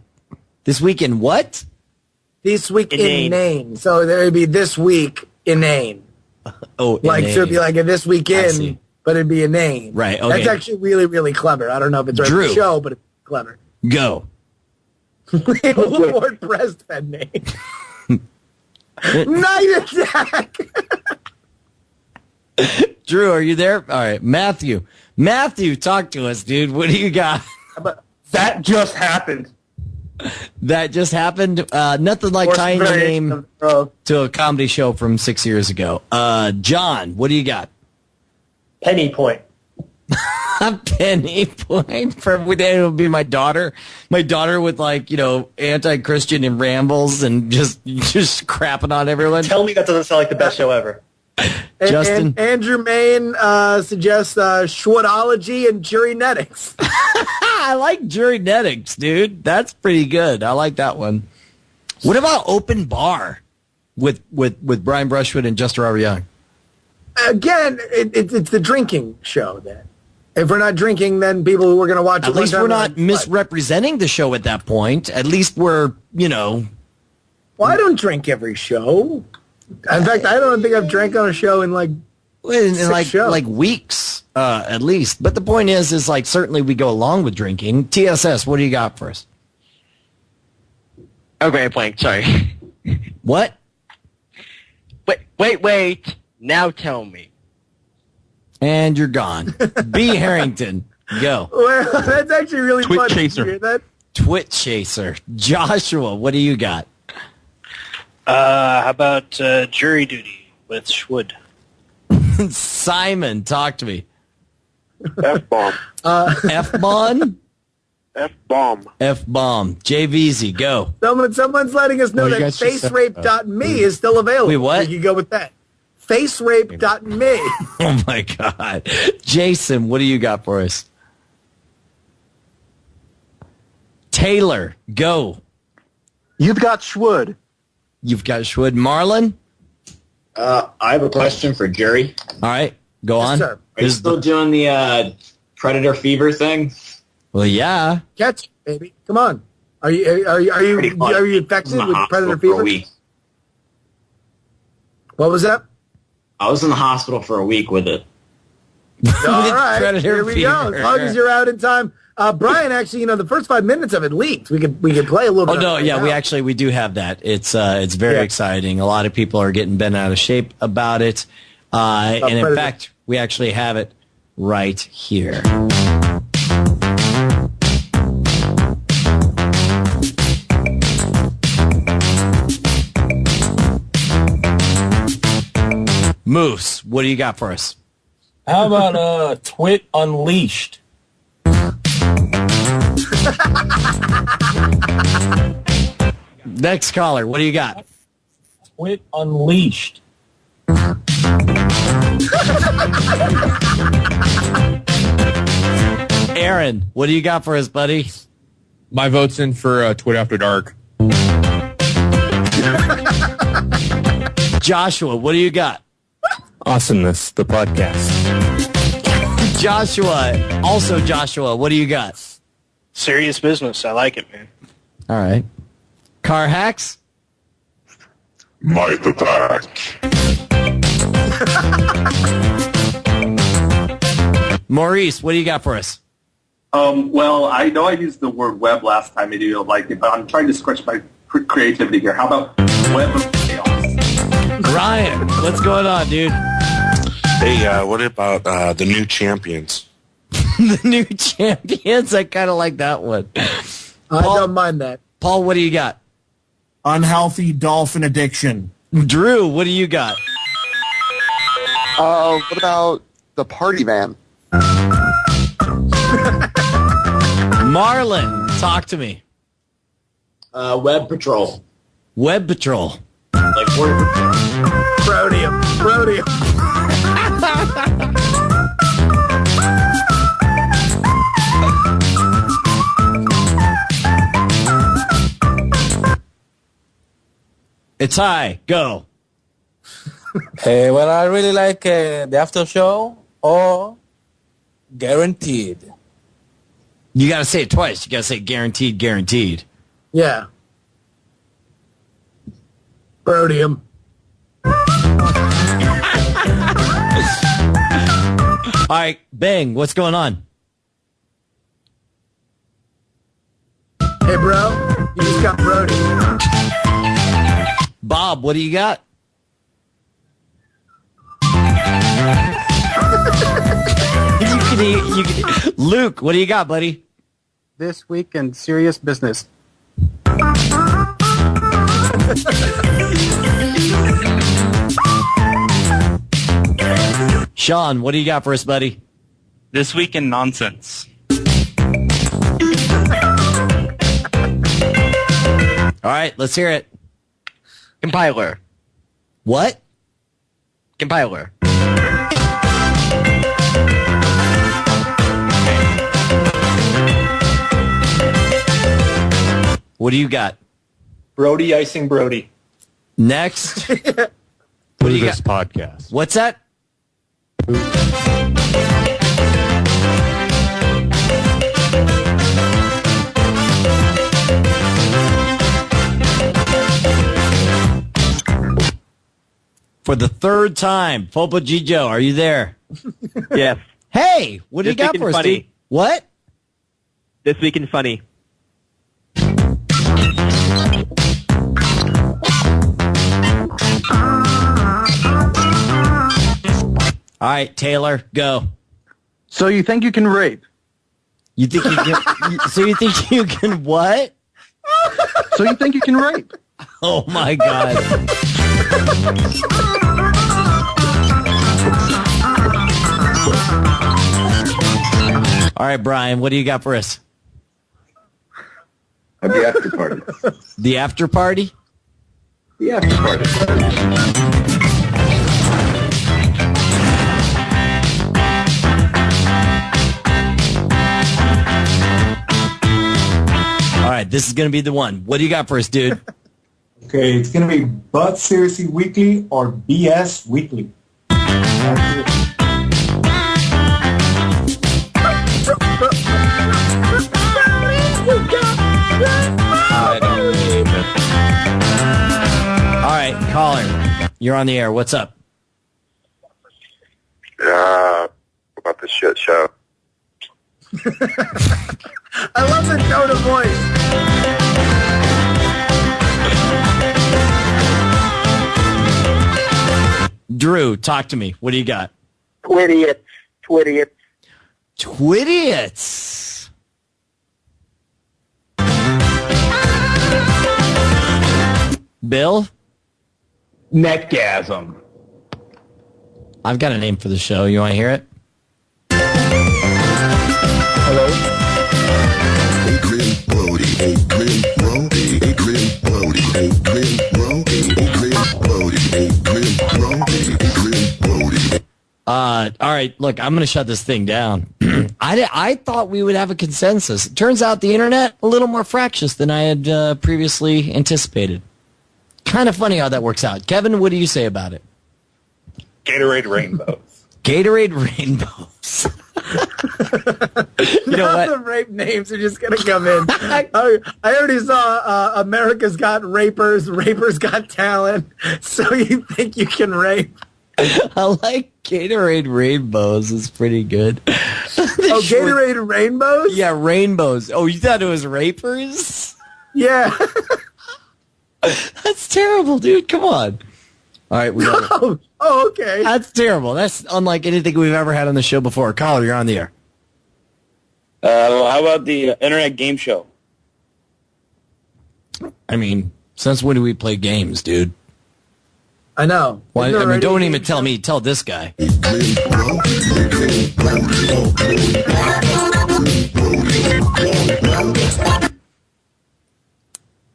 This week in what? This week In in Nain. So there would be this week in Nain. Oh, Like, so it'd be like a this week I in, see. but it'd be a name. Right, okay. That's actually really, really clever. I don't know if it's right for Drew. the show, but it's clever. Go. Lord breastfed name. Night Attack. Drew, are you there? All right. Matthew, talk to us, dude. What do you got? That just happened. That just happened? Nothing like Or tying the variation name to a comedy show from 6 years ago. John, what do you got? Penny Point. A penny point for that would be my daughter. My daughter with anti-Christian and rambles and just crapping on everyone. Tell me that doesn't sound like the best show ever. Justin? And Andrew Main suggests Schwadology and Jurinetics. I like Jurinetics, dude. That's pretty good. I like that one. What about Open Bar with Brian Brushwood and Justin Robert Young? Again, it's the drinking show then. If we're not drinking, then people who are going to watch At least we're not misrepresenting the show at that point. At least we're, Well, I don't drink every show. In fact, I don't think I've drank on a show in like like weeks, at least. But the point is like certainly we go along with drinking. TSS, what do you got for us? Okay, blank. Sorry. What? Wait. Now tell me. And you're gone. B. Harrington, go. Well, that's actually really Twit funny. chaser. Did you hear that? Twit chaser. Joshua, what do you got? How about jury duty with Schwood? Simon, talk to me. F-bomb. F-bomb? F-bomb. F-bomb. JVZ, go. Someone's letting us know that facerape.me is still available. Wait, what? We can go with that. Facerape.me. Oh, my God. Jason, what do you got for us? Taylor, go. You've got Schwood. You've got Schwood. Marlon? I have a question for Jerry. All right, go on. Sir. Are you still doing the Predator Fever thing? Well, yeah. Catch it, baby. Come on. Are you infected with Predator fever? What was that? I was in the hospital for a week with it. All right, Predator here we fever. go. As long as you're out in time. Brian, actually, the first 5 minutes of it leaked. We could play a little Oh bit. no, right yeah, now. we do have that. It's very exciting. A lot of people are getting bent out of shape about it, and in Predator. fact, we actually have it right here. Moose, what do you got for us? How about Twit Unleashed? Next caller, what do you got? Twit Unleashed. Aaron, what do you got for us, buddy? My vote's in for Twit After Dark. Joshua, what do you got? Awesomeness, the podcast. Joshua, what do you got? Serious business. I like it, man. All right. Car hacks? Might attack. Maurice, what do you got for us? Well, I know I used the word web last time. Maybe you don't like it, but I'm trying to stretch my creativity here. How about web of chaos? Ryan, what's going on, dude? Hey, what about the new champions? The new champions? I kind of like that one. I don't mind that. Paul, what do you got? Unhealthy dolphin addiction. Drew, what do you got? What about the party van? Marlon, talk to me. Web Patrol. Web Patrol. Like Border Patrol. Rhodium. It's high. Go. Well, I really like the after show or guaranteed. You got to say it twice. You got to say guaranteed, guaranteed. Yeah. Rhodium. All right, Bang, what's going on? Hey, bro, you just got rhodium. Bob, what do you got? you can, Luke, what do you got, buddy? This week in serious business. Sean, what do you got for us, buddy? This Week in Nonsense. All right, let's hear it. Compiler. What? Compiler. What do you got? Brody icing Brody. Next. What do you got? Podcast. What's that? for the third time. Popo Gijo, are you there? Yes. Hey, what do you This got Week in for us, Funny. dude? What? This Week in Funny. All right, Taylor, go. So you think you can rape? You think you can? So you think you can what? So you think you can rape? Oh my God! All right, Brian, what do you got for us? The after party. The after party? The after party. All right, this is going to be the one. What do you got for us, dude? Okay, it's going to be But Seriously Weekly or BS Weekly. All right, caller, you're on the air. What's up? About the shit show. I love the tone of voice. Drew, talk to me. What do you got? Twidiots. Twidiots. Bill? Neckgasm. I've got a name for the show. You want to hear it? Hello? Adrian Brody, Adrian Brody, Adrian Brody, Adrian Brody, Adrian Brody, Adrian Brody, Adrian Brody. All right, look, I'm going to shut this thing down. I thought we would have a consensus. It turns out the internet, a little more fractious than I had previously anticipated. Kind of funny how that works out. Kevin, what do you say about it? Gatorade rainbows. Gatorade rainbows. You know Now what? the rape names are just going to come in. I already saw America's Got Rapers, Rapers Got Talent. So you think you can rape? I like Gatorade rainbows. It's pretty good. Oh, Gatorade rainbows? Yeah, rainbows. Oh, you thought it was rapers? Yeah. That's terrible, dude. Come on. All right, we got it. Oh, okay. That's terrible. That's unlike anything we've ever had on the show before. Caller, you're on the air. How about the internet game show? I mean, since when do we play games, dude? I know. Well, Isn't there I mean, already don't a even game tell show? me. Tell this guy.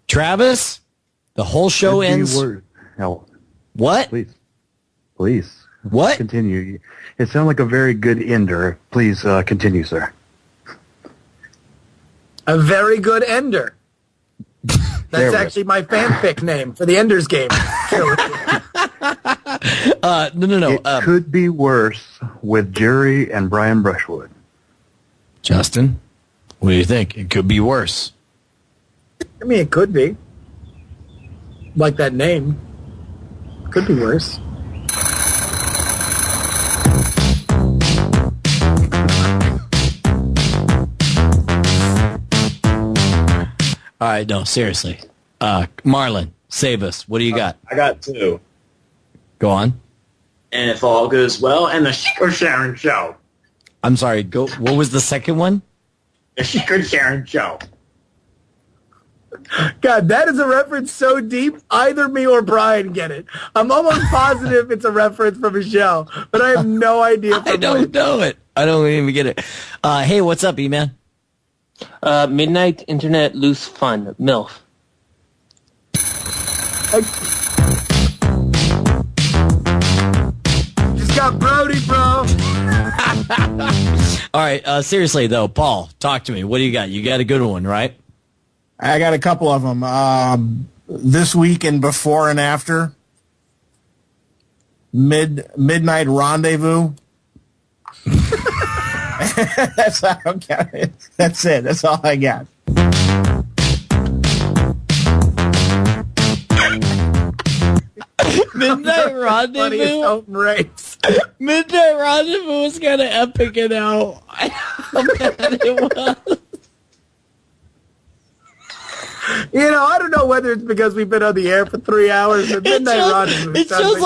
Travis, the whole show ends. No. What? Please. What? Continue. It sounded like a very good ender. Please continue, sir. A very good ender. There That's we actually my fanfic name for the Ender's Game. No. It could be worse with Jerry and Brian Brushwood. Justin, what do you think? It could be worse. I mean, it could be. Like that name. Could be worse. All right, no, seriously. Marlon, save us. What do you got? I got two. Go on. And if all goes well, and the Secret Sharon Show. I'm sorry, go. What was the second one? The Secret Sharon Show. God, that is a reference so deep, either me or Brian get it. I'm almost positive it's a reference from a show, but I have no idea. I don't know it. I don't even get it. Hey, what's up, E-Man? Midnight Internet Loose Fun, MILF. Just got Brody, bro. All right, seriously, though, Paul, talk to me. What do you got? You got a good one, right? I got a couple of them. This week and before and after. Midnight Rendezvous. That's all I got. That's it. That's all I got. Midnight Rendezvous. Open race. Midnight Rendezvous was kind of epic and how bad it was. I don't know whether it's because we've been on the air for 3 hours, but Midnight Rendezvous. It shows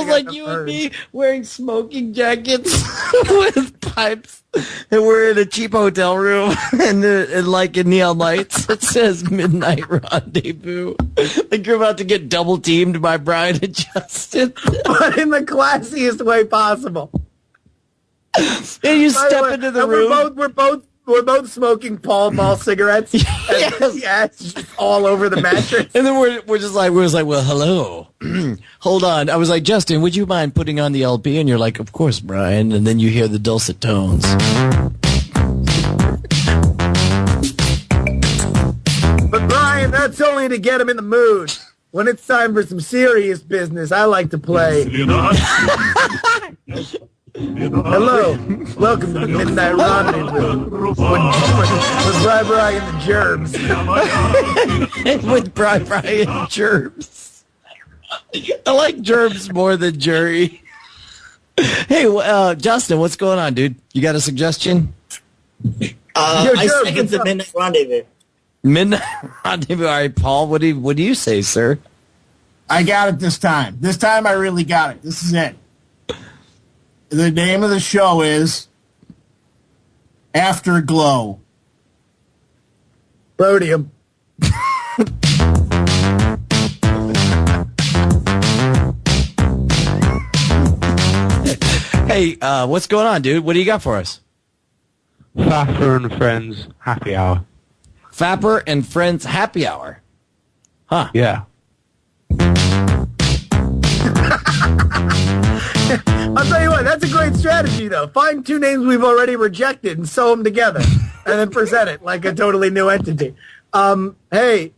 like you and me wearing smoking jackets with pipes, and we're in a cheap hotel room, and like in neon lights, it says Midnight Rendezvous. Like you're about to get double teamed by Brian and Justin, but in the classiest way possible. And you step into the room. We're both smoking Pall Mall cigarettes. Yes. Yeah, it's just all over the mattress. And then we're like, well, hello. Hold on. I was like, Justin, would you mind putting on the LP? And you're like, of course, Brian. And then you hear the dulcet tones. But Brian, that's only to get him in the mood. When it's time for some serious business, I like to play. Hello, welcome to the Midnight Rendezvous with Brian and the Gerbs. With Brian and Gerbs. I like Gerbs more than Jury. Hey, Justin, what's going on, dude? You got a suggestion? I second the Midnight Rendezvous. Midnight Rendezvous. All right, Paul, what do you say, sir? I got it this time. This time I really got it. This is it. The name of the show is Afterglow. Rhodium. Hey, what's going on, dude? What do you got for us? Fapper and Friends Happy Hour. Fapper and Friends Happy Hour. Huh. Yeah. I'll tell you what, that's a great strategy, though. Find two names we've already rejected and sew them together, and then present it like a totally new entity. Hey,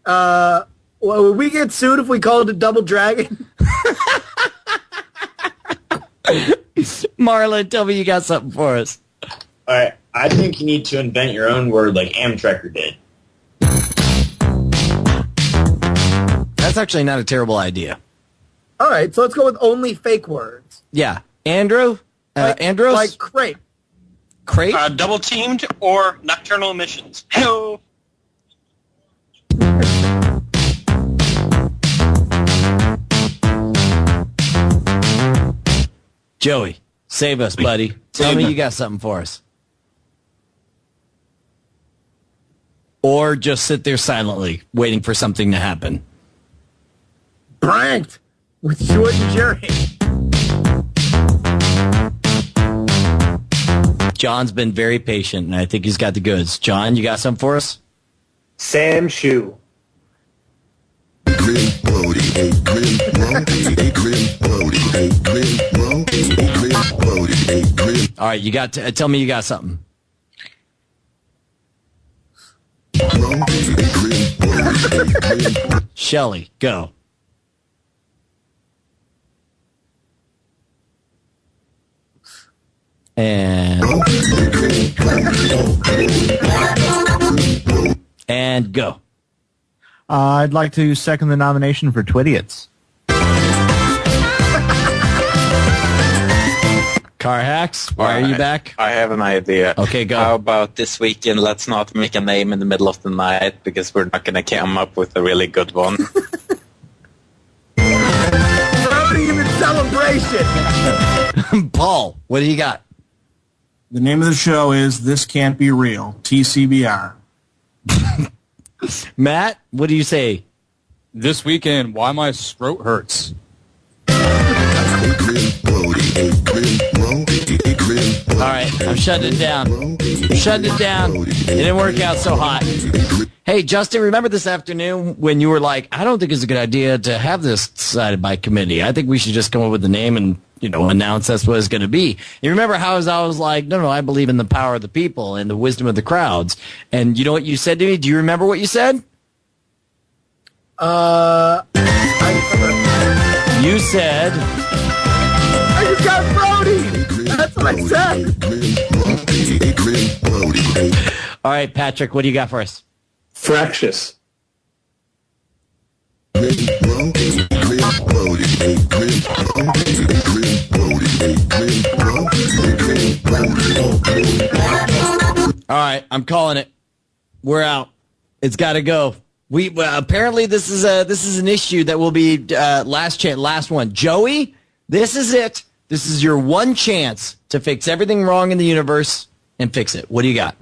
would we get sued if we called it Double Dragon? Marlon, tell me you got something for us. All right, I think you need to invent your own word like Amtrekker did. That's actually not a terrible idea. All right, so let's go with only fake words. Yeah. Andrew? Andros? Like crepe. Crepe? Double teamed or nocturnal emissions. Hello. Joey, save us, buddy. Tell me you got something for us. Or just sit there silently, waiting for something to happen. Pranked with Short and Jerry. John's been very patient, and I think he's got the goods. John, you got something for us? Sam Shoe. All right, you got to tell me you got something. Shelly, go. And go. I'd like to second the nomination for Twidiots. Car Hacks, why are you back? I have an idea. Okay, go. How about this weekend, let's not make a name in the middle of the night because we're not going to come up with a really good one. Voting in the celebration. Paul, what do you got? The name of the show is This Can't Be Real, TCBR. Matt, what do you say? This weekend, Why My Throat Hurts. All right, I'm shutting it down. It didn't work out so hot. Hey, Justin, remember this afternoon when you were like, I don't think it's a good idea to have this decided by committee. I think we should just come up with a name and, announce that's what it's going to be. You remember how I was like, no, I believe in the power of the people and the wisdom of the crowds. And you know what you said to me? Do you remember what you said? You said... I just got Brody. That's what I said. All right, Patrick, what do you got for us? Fractious. All right, I'm calling it. We're out. It's got to go. We apparently this is an issue that will be last one. Joey, this is it. This is your one chance to fix everything wrong in the universe and fix it. What do you got?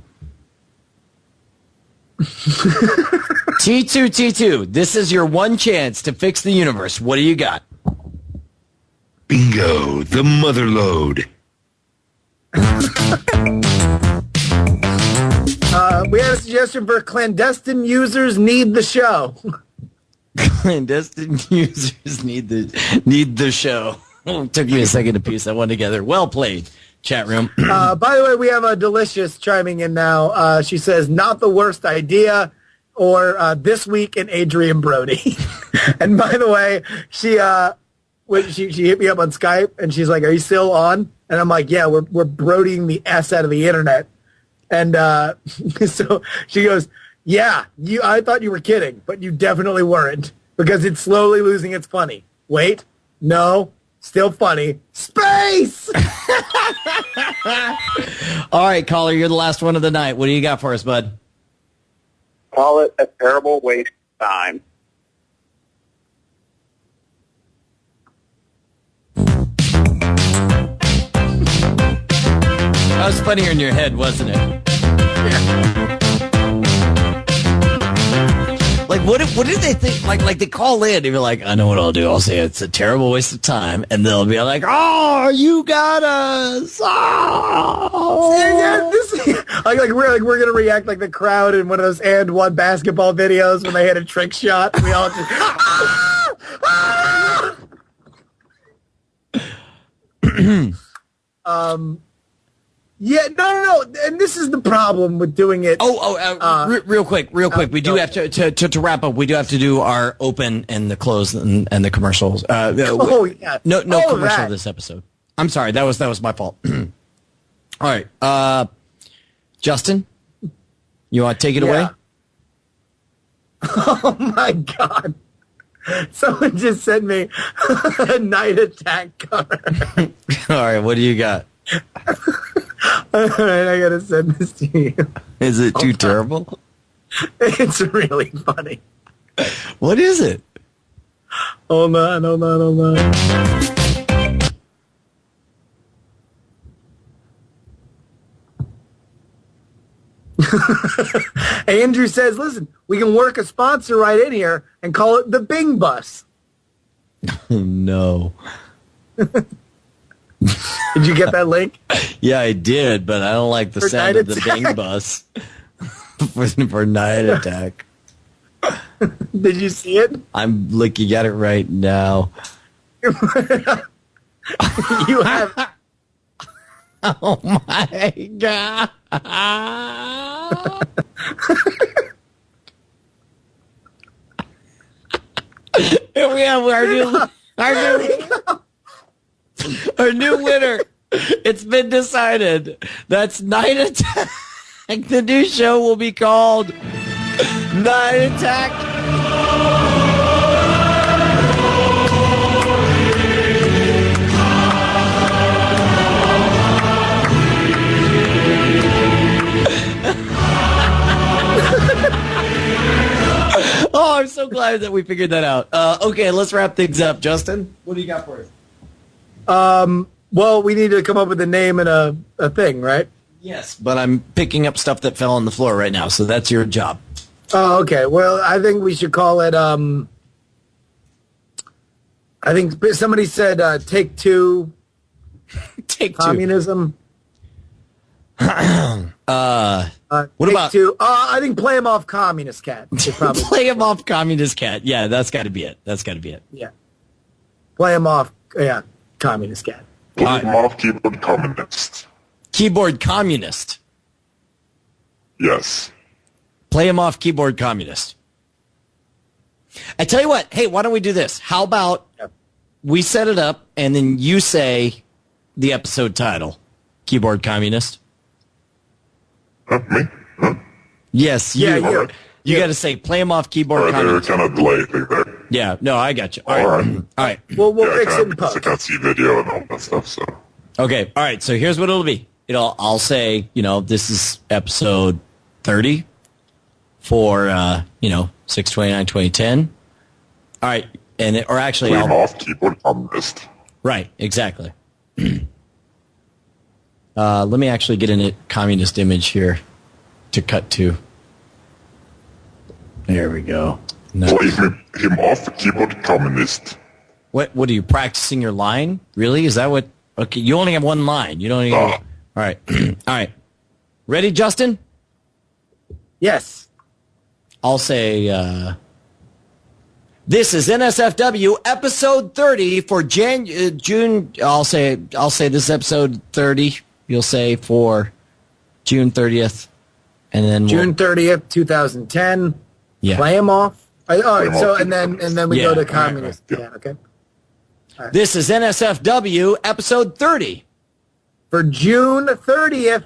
T2, this is your one chance to fix the universe. What do you got? Bingo, the mother load. We had a suggestion for clandestine users need the show. Clandestine users need the show. It took me a second to piece that one together. Well played, chat room. By the way, we have a Delicious chiming in now. She says, not the worst idea, or This Week in Adrian Brody. And by the way, she hit me up on Skype, and she's like, are you still on? And I'm like, yeah, we're brodying the S out of the internet. And so she goes, yeah, I thought you were kidding, but you definitely weren't, because it's slowly losing its funny. Wait, no, still funny. Space! All right, caller, you're the last one of the night. What do you got for us, bud? Call it a terrible waste of time. That was funnier in your head, wasn't it? Yeah. Like, what did they think? Like they call in, and you're like, I know what I'll do. I'll say it's a terrible waste of time, and they'll be like, oh, you got us. Oh. Yeah, we're gonna react like the crowd in one of those and one basketball videos when they hit a trick shot. And we all just. Yeah, no, and this is the problem with doing it. Real quick. We do have to wrap up. We do have to do our open and the close and the commercials. Yeah. No commercial this episode. I'm sorry, that was my fault. All right, Justin, you want to take it away? Oh my God! Someone just sent me a night attack cover. All right, what do you got? All right, I gotta send this to you. Is it too terrible? It's really funny. What is it? Hold on. Andrew says, listen, we can work a sponsor right in here and call it the Bing Bus. Oh, no. Did you get that link? Yeah, I did, but I don't like the sound of the Bing Bus for Night Attack. Did you see it? I'm looking at it right now. You have... Oh, my God. Here we have our new winner. It's been decided. That's Night Attack. The new show will be called Night Attack. Oh, I'm so glad that we figured that out. Okay, let's wrap things up. Justin, what do you got for us? Well, we need to come up with a name and a thing, right? Yes, but I'm picking up stuff that fell on the floor right now, so that's your job. Oh, okay. Well, I think we should call it, I think somebody said Take Two. Take Communism. What about Two? I think Play Him Off Communist Cat. Play Him Off Communist Cat. Yeah, that's got to be it. Yeah. Play Him Off, Communist Cat. Play Him Off Keyboard Communist. Keyboard Communist. Yes. Play Him Off Keyboard Communist. I tell you what. Hey, why don't we do this? How about we set it up and then you say the episode title, Keyboard Communist. Me? Huh? Yes, you. You got to say, play him off Keyboard Communist. There's kind of delay thing there. Yeah, no, I got you. All right. We'll fix it in I post. can't see video and all that stuff, so. Okay, all right. So here's what it'll be. I'll say, this is episode 30 for 6/29/2010. All right, or actually, Flame off keyboard communist. Right, exactly. Let me actually get a communist image here to cut to. There we go. No. Flame him off keyboard communist. What are you practicing your line? Really? Is that what? Okay, you only have one line. You don't even. All right, all right. Ready, Justin? Yes. I'll say. This is NSFW episode 30 for June. I'll say this is episode 30. You'll say for June 30th, and then June 30th, 2010. Yeah. Play them off. And then we go to communist. Right. Yeah. Okay. Right. This is NSFW episode 30 for June 30th,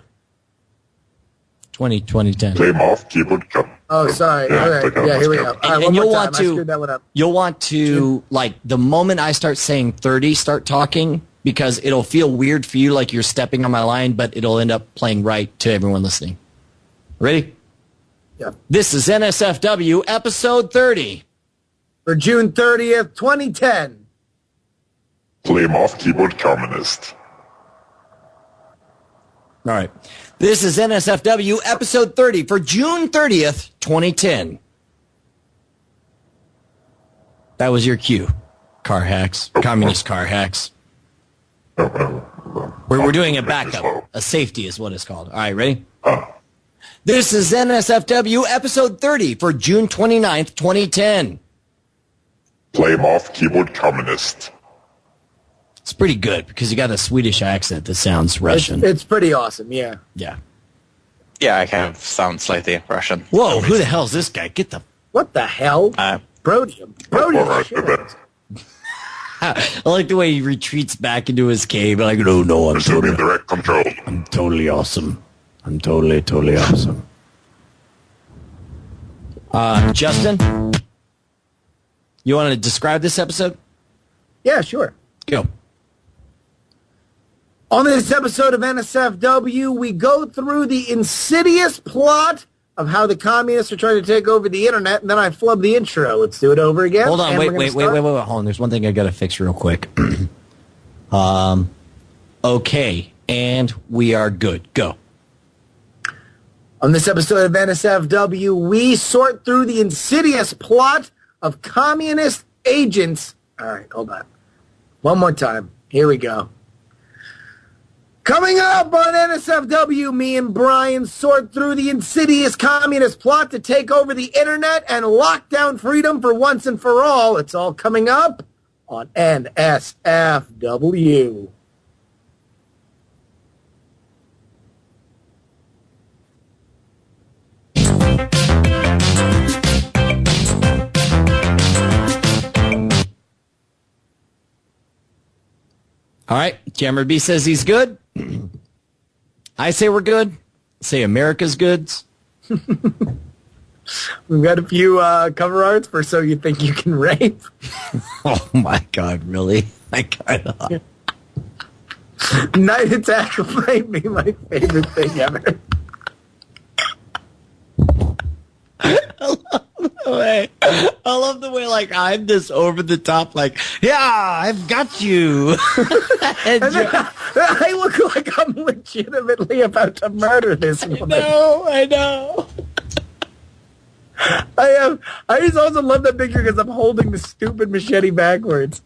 2010. Play them off keyboard communist. Oh, sorry. Okay. Yeah, here we go. All right, And you'll want to. I screwed that one up. You'll want to, like, the moment I start saying 30, start talking, because it'll feel weird for you, like you're stepping on my line, but it'll end up playing right to everyone listening. Ready? Yeah. This is NSFW episode 30 for June 30th, 2010. Play them off keyboard communist. All right. This is NSFW episode 30 for June 30th, 2010. That was your cue. Car hacks. Communist car hacks. We're doing a backup. A safety is what it's called. All right, ready? This is NSFW episode 30 for June 29th, 2010. Play them off keyboard communist. It's pretty good because you got a Swedish accent that sounds Russian. It's pretty awesome, yeah. Yeah. Yeah, I kind of sound slightly Russian. Whoa, who the hell is this guy? Get the... What the hell? Brodium. I like the way he retreats back into his cave. Like, no, I'm totally direct control. I'm totally awesome. I'm totally awesome. Justin, you want to describe this episode? Yeah, sure. Go. On this episode of NSFW, we go through the insidious plot of how the communists are trying to take over the internet, and then I flub the intro. Let's do it over again. Hold on, wait. Hold on. There's one thing I got to fix real quick. Okay, and we are good. Go. On this episode of NSFW, we sort through the insidious plot of communist agents. All right, hold on. One more time. Here we go. Coming up on NSFW, me and Brian sort through the insidious communist plot to take over the internet and lock down freedom for once and for all. It's all coming up on NSFW. All right, Jammer B says he's good. I say we're good. Say America's goods. We've got a few cover arts for So You Think You Can Rape. Oh my God, really? I kind of... Night Attack might be my favorite thing ever. I love the way, like, I'm this over the top, like, yeah, I've got you. and then I look like I'm legitimately about to murder this woman. I know. I just also love that picture because I'm holding the stupid machete backwards.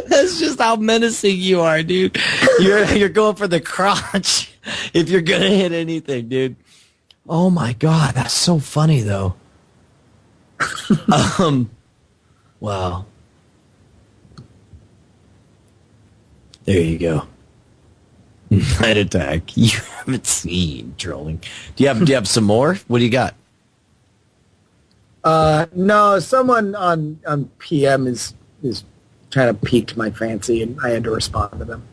That's just how menacing you are, dude. You're going for the crotch if you're gonna hit anything, dude. Oh my God, that's so funny though. Wow. There you go. Night Attack. You haven't seen trolling. Do you have some more? What do you got? No, someone on PM is kind of piqued my fancy, and I had to respond to them.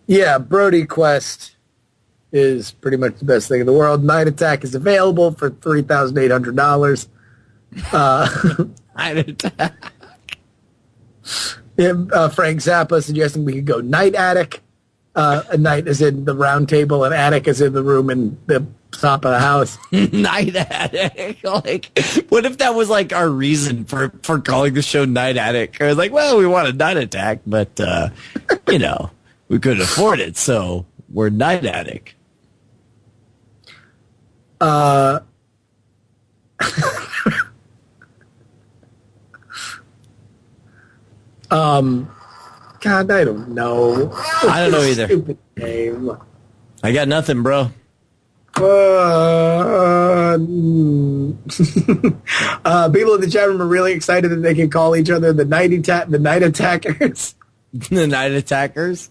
Yeah, Brody Quest is pretty much the best thing in the world. Night Attack is available for $3,800. Night attack. Frank Zappa suggesting we could go night attic. A night is in the round table, and attic is in the room in the top of the house. Night attic. Like, what if that was like our reason for calling the show Night Attic? I was like, well, we want a night attack, but you know, we couldn't afford it, so we're Night Attic. God, I don't know. I don't know either. Stupid name. I got nothing, bro. People in the chat room are really excited that they can call each other the night attackers. The night attackers.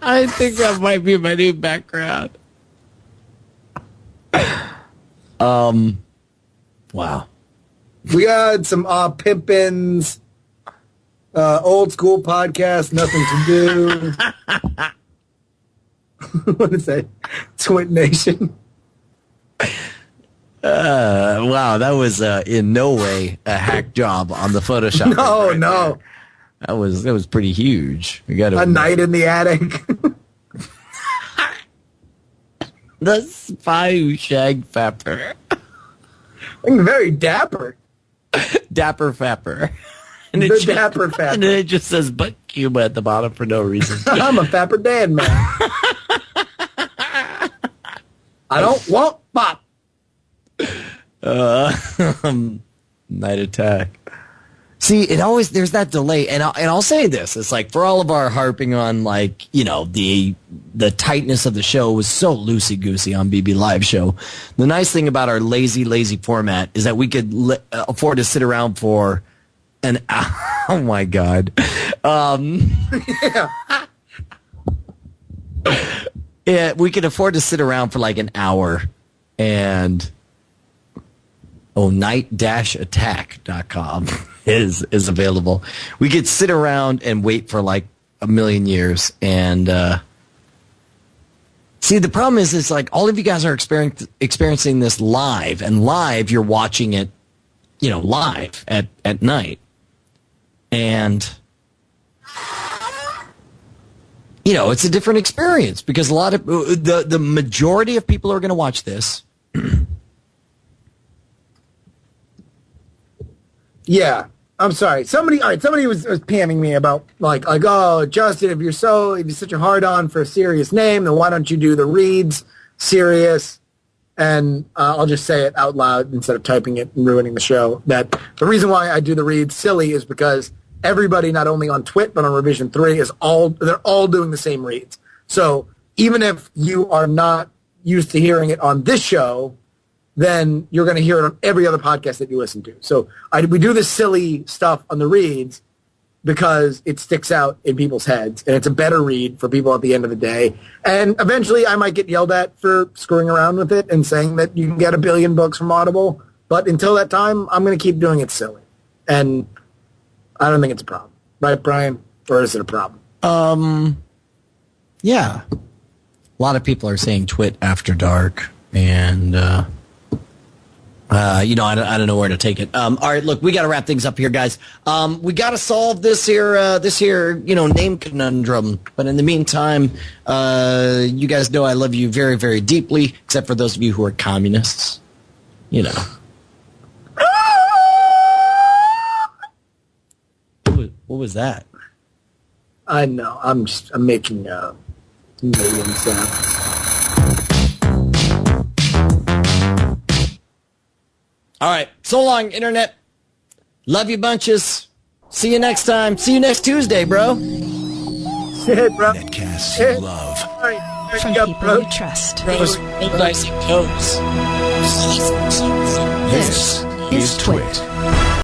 I think that might be my new background. Wow. We got some pimpins, old school podcast, nothing to do. What is that? Twit Nation. Wow, that was in no way a hack job on the Photoshop. No, right no. There. That was pretty huge. We got a night in the attic. The spy who shagged Fapper. I'm very dapper. Dapper Fapper. And the Dapper Fapper. And it just says "but Cuba" at the bottom for no reason. I'm a Fapper Dan man. I don't want pop. Night attack. See, there's that delay, and I'll say this: it's like for all of our harping on, like, you know, the tightness of the show was so loosey goosey on BB Live Show. The nice thing about our lazy format is that we could afford to sit around for an hour. Oh my God! Yeah, we could afford to sit around for like an hour, and night-attack.com is available. We could sit around and wait for like a million years. And see, the problem is, it's like all of you guys are experiencing this live, and live you're watching it, you know, live at night. And you know, it's a different experience because a lot of the majority of people who are going to watch this. Yeah, I'm sorry. Somebody was PMing me about like, oh, Justin, if you're such a hard-on for a serious name, then why don't you do the reads serious? And I'll just say it out loud instead of typing it and ruining the show. That the reason why I do the reads silly is because everybody, not only on Twit but on Revision 3, they're all doing the same reads. So even if you are not used to hearing it on this show, then you're going to hear it on every other podcast that you listen to. So we do this silly stuff on the reads because it sticks out in people's heads, and it's a better read for people at the end of the day. And eventually I might get yelled at for screwing around with it and saying that you can get 1 billion books from Audible. But until that time, I'm going to keep doing it silly. And I don't think it's a problem. Right, Brian? Or is it a problem? Yeah. A lot of people are saying Twit after dark, and you know, I don't know where to take it. All right, look, we got to wrap things up here, guys. We got to solve this here, you know, name conundrum. But in the meantime, you guys know I love you very, very deeply, except for those of you who are communists. You know. What was that? I know. I'm making million sounds. All right. So long, Internet. Love you bunches. See you next time. See you next Tuesday, bro. Shit, bro. Netcasts you love. From people you trust. Bros, nice and toes. This is Twit.